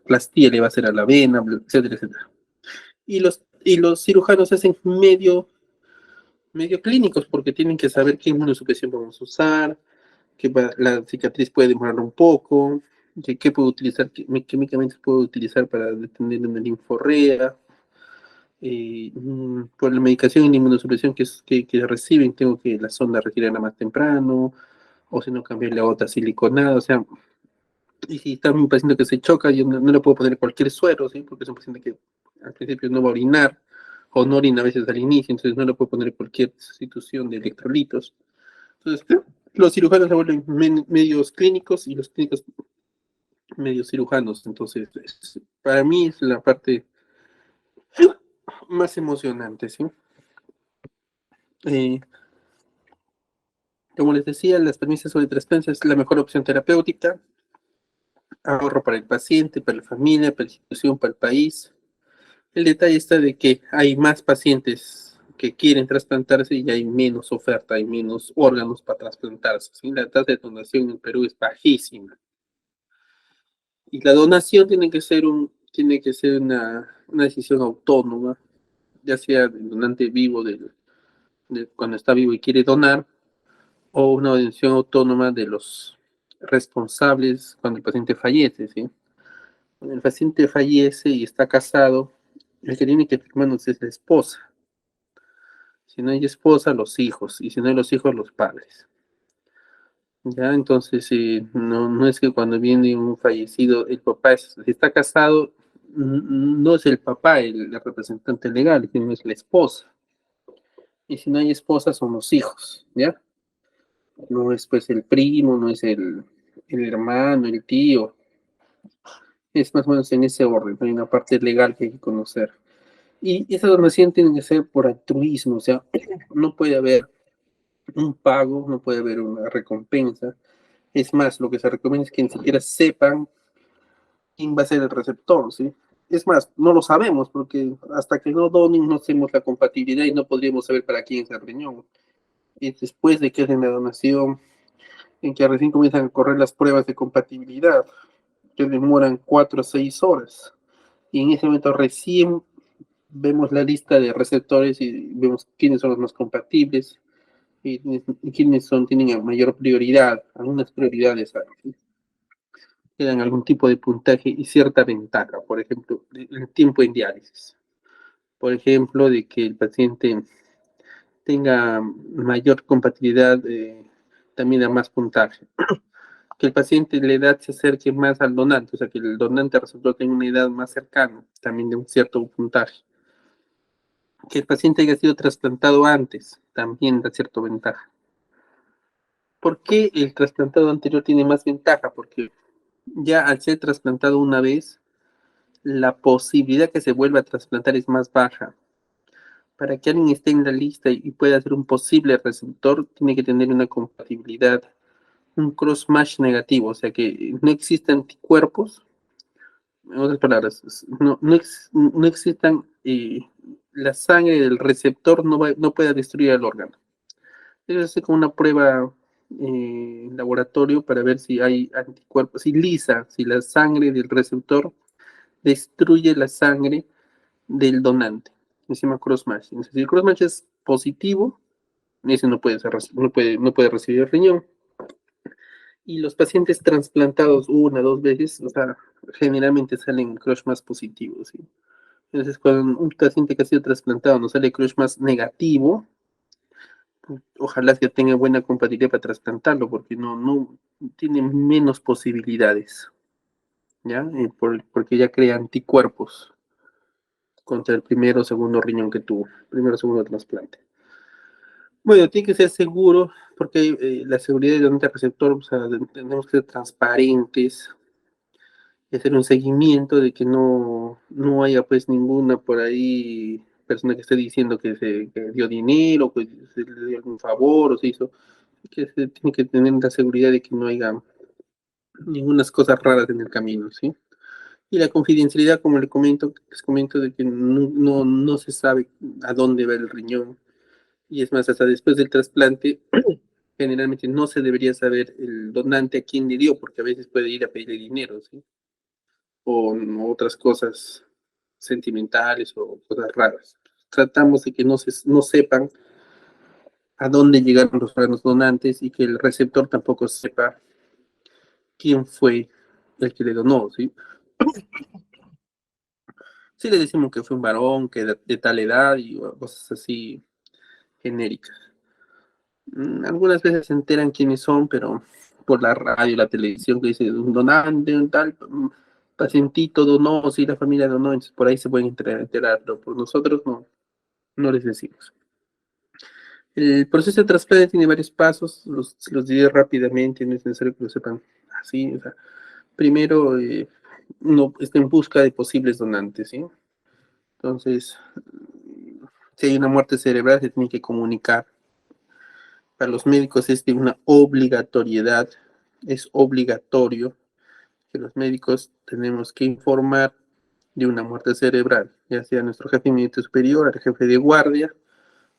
plastía le va a hacer a la vena, etcétera, etcétera. Y los cirujanos hacen medio clínicos porque tienen que saber qué inmunosupresión vamos a usar, la cicatriz puede demorar un poco, qué puedo utilizar, qué medicamentos puedo utilizar para detener una linforrea. Por la medicación y la inmunosupresión que reciben, tengo que la sonda retirarla más temprano, o si no, cambiarle a otra siliconada, o sea, y si está un paciente que se choca, yo no le puedo poner cualquier suero, ¿sí? Porque es un paciente que al principio no va a orinar, o no orina a veces al inicio, entonces no le puedo poner cualquier sustitución de electrolitos. Entonces, los cirujanos se vuelven medios clínicos y los clínicos medios cirujanos. Entonces, para mí es la parte más emocionante, ¿sí? Eh, Como les decía, las premisas sobre trasplantes es la mejor opción terapéutica, ahorro para el paciente, para la familia, para la institución, para el país. El detalle está de que hay más pacientes que quieren trasplantarse y hay menos oferta, hay menos órganos para trasplantarse, ¿sí? La tasa de donación en Perú es bajísima. Y la donación tiene que ser una decisión autónoma, ya sea el donante vivo cuando está vivo y quiere donar, o una decisión autónoma de los responsables cuando el paciente fallece, ¿sí? Cuando el paciente fallece y está casado, el que tiene que firmarnos es la esposa. Si no hay esposa, los hijos, y si no hay los hijos, los padres. Ya, entonces, no es que cuando viene un fallecido, el papá, si está casado, no es el papá el representante legal, sino es la esposa. Y si no hay esposa, son los hijos, ¿ya? No es pues el primo, no es el hermano, el tío. Es más o menos en ese orden, hay una parte legal que hay que conocer. Y esa donación tiene que ser por altruismo, o sea, no puede haber un pago, no puede haber una recompensa. Es más, lo que se recomienda es que ni siquiera sepan quién va a ser el receptor, ¿sí? es más, no lo sabemos, porque hasta que no donen no hacemos la compatibilidad y no podríamos saber para quién es el riñón. Y después de que hacen la donación, en que recién comienzan a correr las pruebas de compatibilidad, que demoran 4 o 6 horas. Y en ese momento recién vemos la lista de receptores y vemos quiénes son los más compatibles y quiénes son, tienen mayor prioridad, algunas prioridades que dan algún tipo de puntaje y cierta ventaja, por ejemplo, el tiempo en diálisis, por ejemplo, de que el paciente tenga mayor compatibilidad, también a más puntaje, que el paciente la edad se acerque más al donante, o sea, que el donante receptor tenga una edad más cercana, también de un cierto puntaje, que el paciente haya sido trasplantado antes, también da cierta ventaja. ¿Por qué el trasplantado anterior tiene más ventaja? Porque ya al ser trasplantado una vez, la posibilidad que se vuelva a trasplantar es más baja. Para que alguien esté en la lista y pueda ser un posible receptor, tiene que tener una compatibilidad, un cross-match negativo, o sea que no existen anticuerpos, en otras palabras, no existan, la sangre del receptor no pueda destruir el órgano. Eso es como una prueba en laboratorio para ver si hay anticuerpos, si la sangre del receptor destruye la sangre del donante. Se llama cross-match. Si el cross-match es positivo, ese no puede recibir el riñón. Y los pacientes trasplantados 1 o 2 veces, o sea, generalmente salen crush más positivos, ¿sí? Entonces, cuando un paciente que ha sido trasplantado no sale crush más negativo, ojalá que tenga buena compatibilidad para trasplantarlo, porque no tiene menos posibilidades, ¿ya? Porque ya crea anticuerpos contra el primero o segundo riñón que tuvo, primero o segundo trasplante. Bueno, tiene que ser seguro, porque la seguridad del donante receptor, o sea, tenemos que ser transparentes, y hacer un seguimiento de que no haya pues ninguna por ahí persona que esté diciendo que dio dinero, que se le dio algún favor o se hizo, que se tiene que tener la seguridad de que no haya ninguna cosas raras en el camino, ¿sí? Y la confidencialidad, como les comento de que no se sabe a dónde va el riñón, y es más, hasta después del trasplante, generalmente no se debería saber el donante a quién le dio, porque a veces puede ir a pedirle dinero, ¿sí? O otras cosas sentimentales o cosas raras. Tratamos de que no sepan a dónde llegaron los órganos donantes y que el receptor tampoco sepa quién fue el que le donó, ¿sí? Sí le decimos que fue un varón, que de tal edad y cosas así genéricas. Algunas veces se enteran quiénes son, pero por la radio, la televisión, que dice un donante, un tal pacientito donó, sí, la familia donó, entonces por ahí se pueden enterar, pero por nosotros no les decimos. El proceso de trasplante tiene varios pasos, los diré rápidamente, no es necesario que lo sepan así. O sea, primero, uno está en busca de posibles donantes, ¿sí? Entonces, si hay una muerte cerebral, se tiene que comunicar. Para los médicos es de una obligatoriedad, es obligatorio que los médicos tenemos que informar de una muerte cerebral, ya sea a nuestro jefe inmediato superior, al jefe de guardia,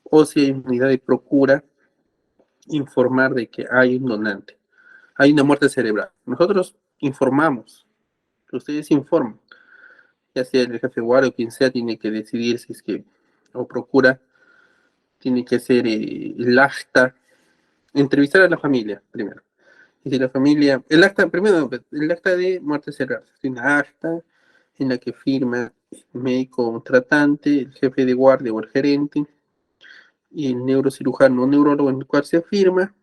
o si hay unidad de procura, informar de que hay un donante, hay una muerte cerebral. Nosotros informamos, ustedes informan, ya sea el jefe de guardia o quien sea, tiene que decidir si es que, o procura, tiene que hacer el acta, entrevistar a la familia primero. Y si la familia, el acta, primero, el acta de muerte cerebral, es una acta en la que firma el médico tratante, el jefe de guardia o el gerente, y el neurocirujano o neurólogo, en el cual se afirma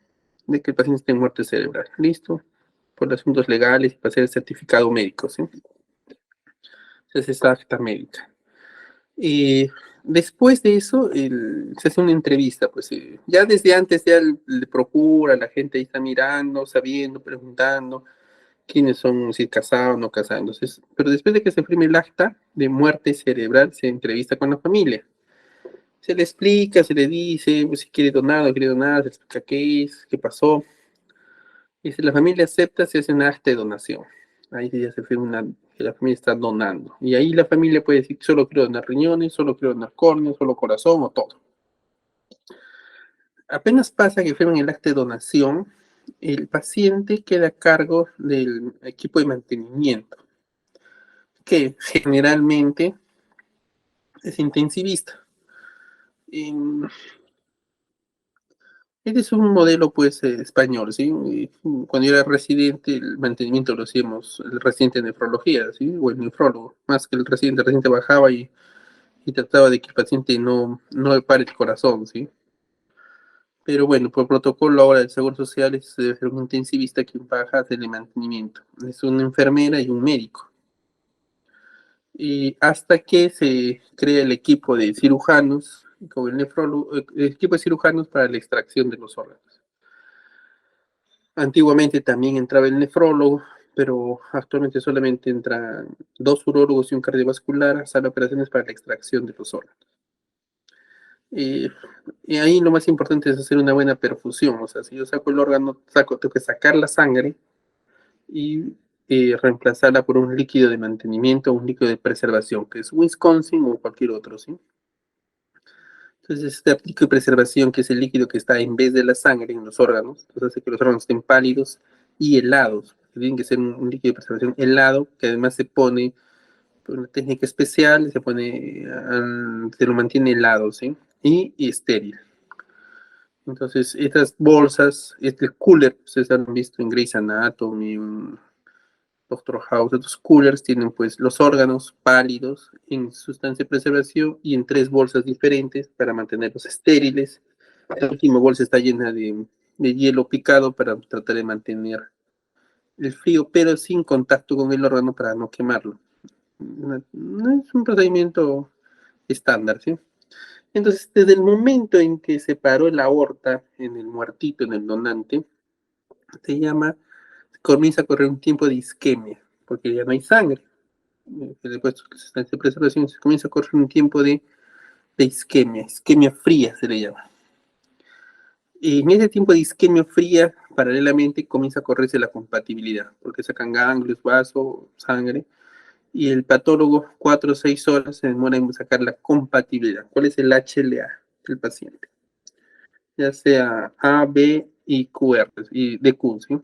de que el paciente está en muerte cerebral. ¿Listo? Por asuntos legales y para hacer el certificado médico, ¿sí? Es esa acta médica. Y después de eso, se hace una entrevista, pues ya desde antes ya le procura, la gente ahí está mirando, sabiendo, preguntando quiénes son, si casados o no casados. Entonces, pero después de que se firme el acta de muerte cerebral, se entrevista con la familia. Se le explica, se le dice pues, si quiere donar o no quiere donar, se explica qué es, qué pasó. Y si la familia acepta, se hace un acta de donación. Ahí sí ya se firma que la familia está donando. Y ahí la familia puede decir, solo quiero donar riñones, solo quiero donar córneas, solo corazón o todo. Apenas pasa que firman el acta de donación, el paciente queda a cargo del equipo de mantenimiento, que generalmente es intensivista. Este es un modelo, pues, español, ¿sí? Y cuando yo era residente, el mantenimiento lo hacíamos el residente de nefrología, ¿sí? O el nefrólogo, más que el residente bajaba y trataba de que el paciente no pare el corazón, ¿sí? Pero bueno, por protocolo ahora del Seguro Social debe ser un intensivista quien baja a hacer el mantenimiento. Es una enfermera y un médico. Y hasta que se crea el equipo de cirujanos, como el nefrólogo, el equipo de cirujanos para la extracción de los órganos. Antiguamente también entraba el nefrólogo, pero actualmente solamente entran 2 urólogos y un cardiovascular a hacer operaciones para la extracción de los órganos. Y ahí lo más importante es hacer una buena perfusión. O sea, si yo saco el órgano, tengo que sacar la sangre y reemplazarla por un líquido de mantenimiento, un líquido de preservación, que es Wisconsin o cualquier otro, ¿sí? Entonces, este líquido de preservación, que es el líquido que está en vez de la sangre en los órganos, entonces hace que los órganos estén pálidos y helados. Tienen que ser un líquido de preservación helado, que además se pone por una técnica especial, se lo mantiene helado, ¿sí? Y estéril. Entonces, estas bolsas, este cooler, ustedes han visto en Grey's Anatomy, Doctor House, estos coolers tienen pues los órganos pálidos en sustancia de preservación y en 3 bolsas diferentes para mantenerlos estériles. La última bolsa está llena de hielo picado para tratar de mantener el frío, pero sin contacto con el órgano para no quemarlo. No es un procedimiento estándar, ¿sí? Entonces, desde el momento en que se paró la aorta en el muertito, en el donante, comienza a correr un tiempo de isquemia, porque ya no hay sangre. Después de esta preservación se comienza a correr un tiempo de isquemia fría se le llama. Y en ese tiempo de isquemia fría, paralelamente comienza a correrse la compatibilidad, porque sacan ganglios, vaso, sangre, y el patólogo 4 o 6 horas se demora en sacar la compatibilidad. ¿Cuál es el HLA del paciente? Ya sea A, B y QR, y DQ, ¿sí?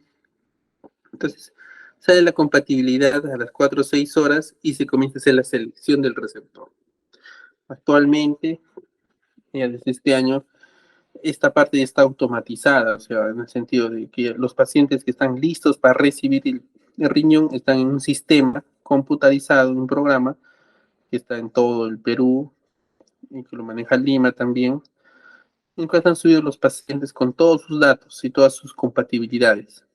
Entonces, sale la compatibilidad a las 4 o 6 horas y se comienza a hacer la selección del receptor. Actualmente, ya desde este año, esta parte ya está automatizada, o sea, en el sentido de que los pacientes que están listos para recibir el riñón están en un sistema computarizado, un programa que está en todo el Perú y que lo maneja Lima también, en el cual están subidos los pacientes con todos sus datos y todas sus compatibilidades.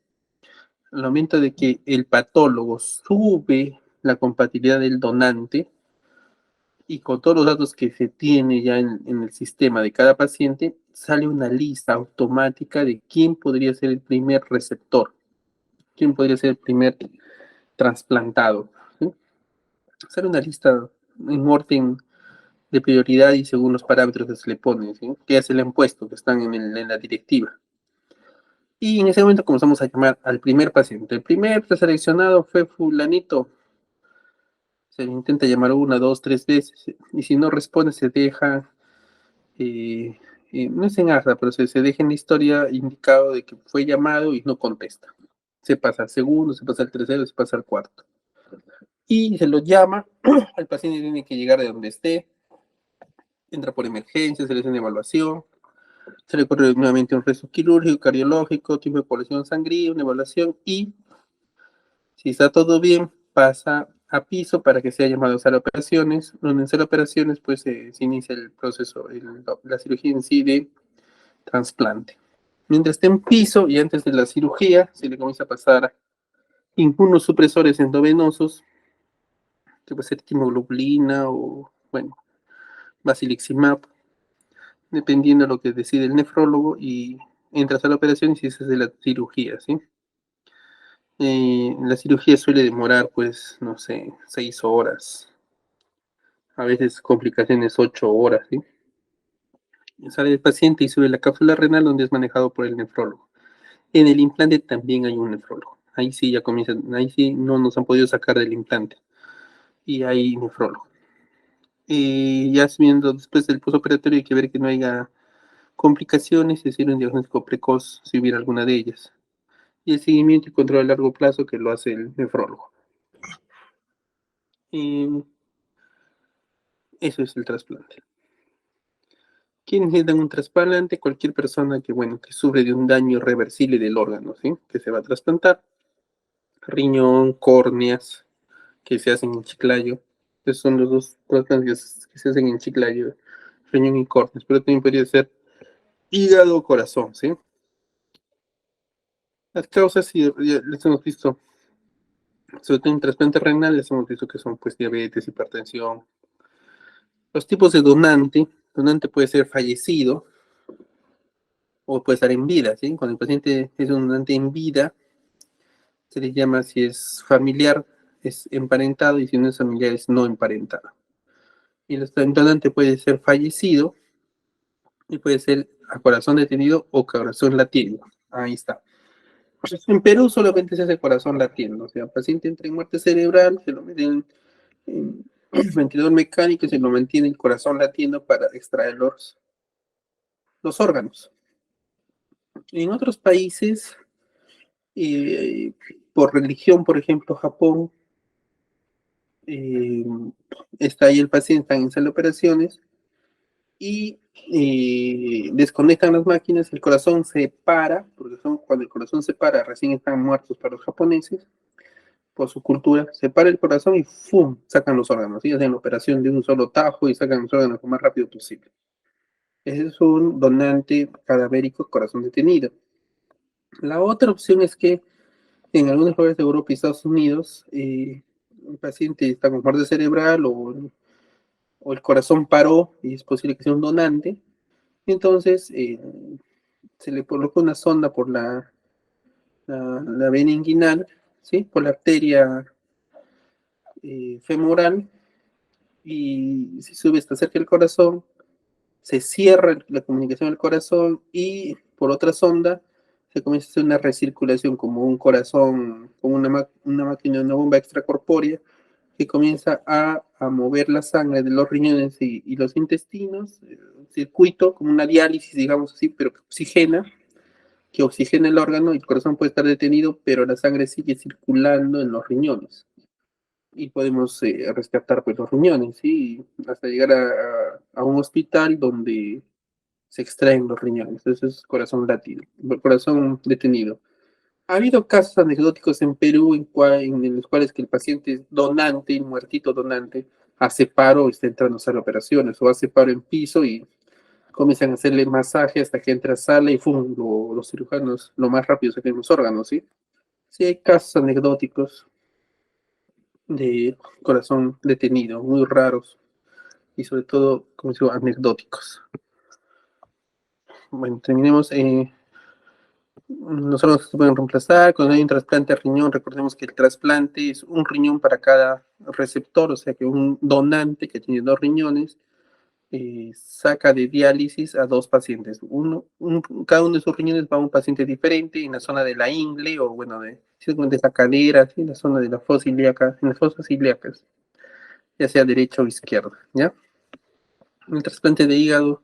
Al momento de que el patólogo sube la compatibilidad del donante y con todos los datos que se tiene ya en el sistema de cada paciente, sale una lista automática de quién podría ser el primer receptor, quién podría ser el primer trasplantado, ¿sí? Sale una lista en orden de prioridad y según los parámetros que se le ponen, ¿sí? Que ya se le han puesto, que están en la directiva. Y en ese momento comenzamos a llamar al primer paciente. El primer preseleccionado fue fulanito. Se le intenta llamar 1, 2, 3 veces. Y si no responde, se deja, no es en acta, pero se deja en la historia indicado de que fue llamado y no contesta. Se pasa al segundo, se pasa al tercero, se pasa al cuarto. Y se lo llama, el paciente tiene que llegar de donde esté, entra por emergencia, se le hace una evaluación, se le corre nuevamente un rezo quirúrgico, cardiológico, tipo de población sangría, una evaluación y si está todo bien, pasa a piso para que sea llamado a sala de operaciones, donde en sala de operaciones pues se inicia el proceso, la cirugía en sí de trasplante. Mientras esté en piso y antes de la cirugía, se le comienza a pasar inmunosupresores endovenosos, que puede ser timoglobulina o, bueno, basiliximab, dependiendo de lo que decide el nefrólogo, y entras a la operación y se hace la cirugía, ¿sí? La cirugía suele demorar, pues, no sé, 6 horas, a veces complicaciones 8 horas, ¿sí? Sale el paciente y sube la cápsula renal donde es manejado por el nefrólogo. En el implante también hay un nefrólogo. Ahí sí ya comienzan, ahí sí no nos han podido sacar del implante. y hay nefrólogo. Y ya viendo después del postoperatorio hay que ver que no haya complicaciones, es decir, un diagnóstico precoz si hubiera alguna de ellas. Y el seguimiento y control a largo plazo que lo hace el nefrólogo. Y eso es el trasplante. ¿Quiénes necesitan un trasplante? Cualquier persona que, bueno, que sufre de un daño irreversible del órgano, ¿sí? Que se va a trasplantar. Riñón, córneas, que se hacen en Chiclayo. Esos son los dos trasplantes que se hacen en Chiclayo, riñón y córneas. Pero también podría ser hígado o corazón, ¿sí? Las causas, sí, ya les hemos visto, sobre todo en trasplante renal, les hemos visto que son pues diabetes, hipertensión. Los tipos de donante puede ser fallecido o puede estar en vida, ¿sí? Cuando el paciente es un donante en vida, se le llama si es familiar, es emparentado, y si no es familiar, es no emparentado. Y el donante puede ser fallecido y puede ser a corazón detenido o corazón latiendo. Ahí está. En Perú solamente se hace corazón latiendo, o sea, el paciente entra en muerte cerebral, se lo meten en ventilador mecánico y se lo mantiene el corazón latiendo para extraer los órganos. En otros países, eh, por religión, por ejemplo, Japón, eh, está ahí el paciente, están en sala de operaciones y desconectan las máquinas, el corazón se para, porque cuando el corazón se para, recién están muertos para los japoneses, por su cultura, se para el corazón y ¡fum! Sacan los órganos, y hacen la operación de un solo tajo y sacan los órganos lo más rápido posible. Ese es un donante cadavérico corazón detenido. La otra opción es que en algunos lugares de Europa y Estados Unidos, un paciente está con muerte cerebral o el corazón paró y es posible que sea un donante, entonces se le coloca una sonda por la vena inguinal, ¿sí? Por la arteria femoral, y se sube hasta cerca del corazón, se cierra la comunicación del corazón y por otra sonda se comienza a hacer una recirculación como un corazón, como una máquina, una bomba extracorpórea que comienza a mover la sangre de los riñones y los intestinos, un circuito como una diálisis, digamos así, pero que oxigena el órgano y el corazón puede estar detenido, pero la sangre sigue circulando en los riñones y podemos rescatar pues los riñones, ¿sí? Hasta llegar a un hospital donde se extraen los riñones. Eso es corazón latido, corazón detenido. Ha habido casos anecdóticos en Perú en los cuales que el paciente es donante, muertito donante, hace paro, está entrando a hacer operaciones, o hace paro en piso y comienzan a hacerle masaje hasta que entra a sala y ¡fum! Los cirujanos lo más rápido sacan los órganos, ¿sí? Sí, hay casos anecdóticos de corazón detenido, muy raros y sobre todo, como digo, anecdóticos. Bueno, terminemos. Los órganos se pueden reemplazar. Cuando hay un trasplante de riñón, recordemos que el trasplante es un riñón para cada receptor, o sea que un donante que tiene dos riñones saca de diálisis a dos pacientes. Cada uno de sus riñones va a un paciente diferente en la zona de la ingle o, bueno, de la cadera, ¿sí? En la zona de la fosa ilíaca, en las fosas ilíacas, ya sea derecha o izquierda, ¿ya? El trasplante de hígado,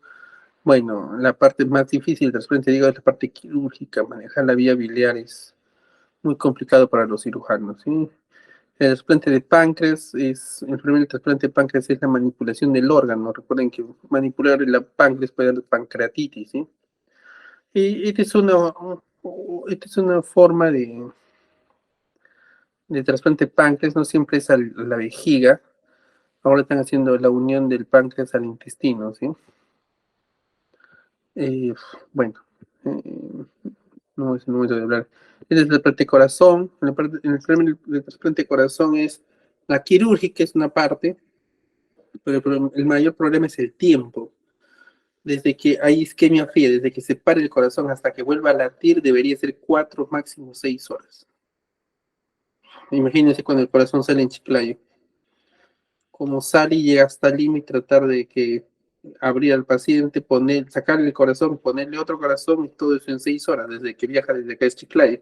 bueno, la parte más difícil del trasplante de hígado es la parte quirúrgica. Manejar la vía biliar es muy complicado para los cirujanos, ¿sí? El trasplante de páncreas el primer trasplante de páncreas es la manipulación del órgano. Recuerden que manipular el páncreas puede dar pancreatitis, ¿sí? Y esta es una forma de trasplante de páncreas, no siempre es a la vejiga. Ahora están haciendo la unión del páncreas al intestino, ¿sí? Eh, bueno, eh, no es el momento de hablar. Este es el trasplante de corazón. En el primer trasplante de corazón es la quirúrgica, es una parte, pero el mayor problema es el tiempo. Desde que hay isquemia fría, desde que se para el corazón hasta que vuelva a latir, debería ser 4, máximo 6 horas. Imagínense cuando el corazón sale en Chiclayo. Como sale y llega hasta Lima y tratar de que abrir al paciente, sacarle el corazón, ponerle otro corazón y todo eso en 6 horas, desde que viaja desde acá a Chiclayo.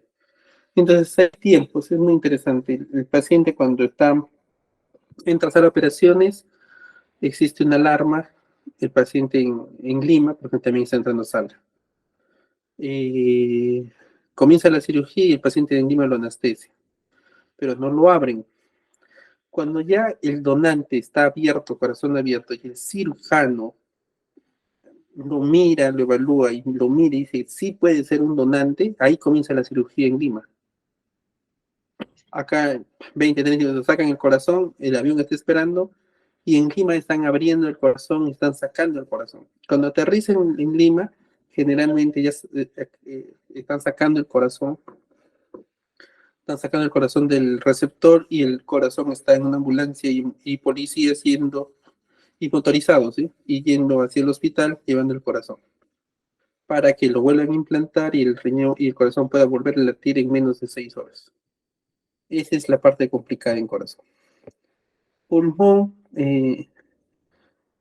Entonces hay tiempos, es muy interesante. El paciente cuando está Entras a las operaciones, existe una alarma, el paciente en Lima, porque también está entrando a sala. Comienza la cirugía y el paciente en Lima lo anestesia, pero no lo abren. Cuando ya el donante está abierto, corazón abierto, y el cirujano lo mira, lo evalúa y lo mira y dice, sí puede ser un donante, ahí comienza la cirugía en Lima. Acá 20, 30 minutos sacan el corazón, el avión está esperando y en Lima están abriendo el corazón y están sacando el corazón. Cuando aterrizan en Lima, generalmente ya están sacando el corazón, están sacando el corazón del receptor y el corazón está en una ambulancia y policías yendo y motorizados, ¿sí? Y yendo hacia el hospital llevando el corazón para que lo vuelvan a implantar y el riñón y el corazón pueda volver a latir en menos de 6 horas. Esa es la parte complicada en corazón. Pulmón,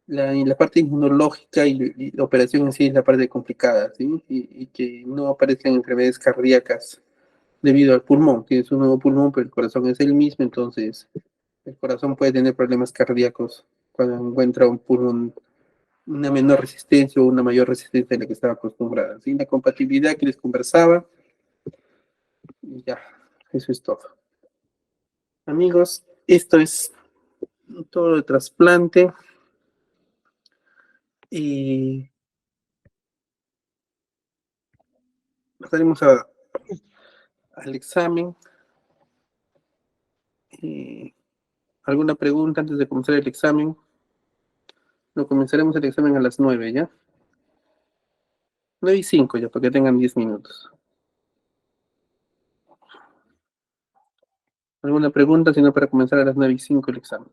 la parte inmunológica y la operación en sí es la parte complicada, ¿sí? Y que no aparezcan enfermedades cardíacas debido al pulmón. Tienes un nuevo pulmón, pero el corazón es el mismo, entonces el corazón puede tener problemas cardíacos cuando encuentra un pulmón, una menor resistencia o una mayor resistencia a la que estaba acostumbrada. ¿Sí? La compatibilidad que les conversaba, y ya, eso es todo. Amigos, esto es todo el trasplante y pasaremos al examen. ¿Alguna pregunta antes de comenzar el examen? No, comenzaremos el examen a las 9, ¿ya? 9:05 ya, para que tengan 10 minutos. ¿Alguna pregunta? Si no, para comenzar a las 9:05 el examen.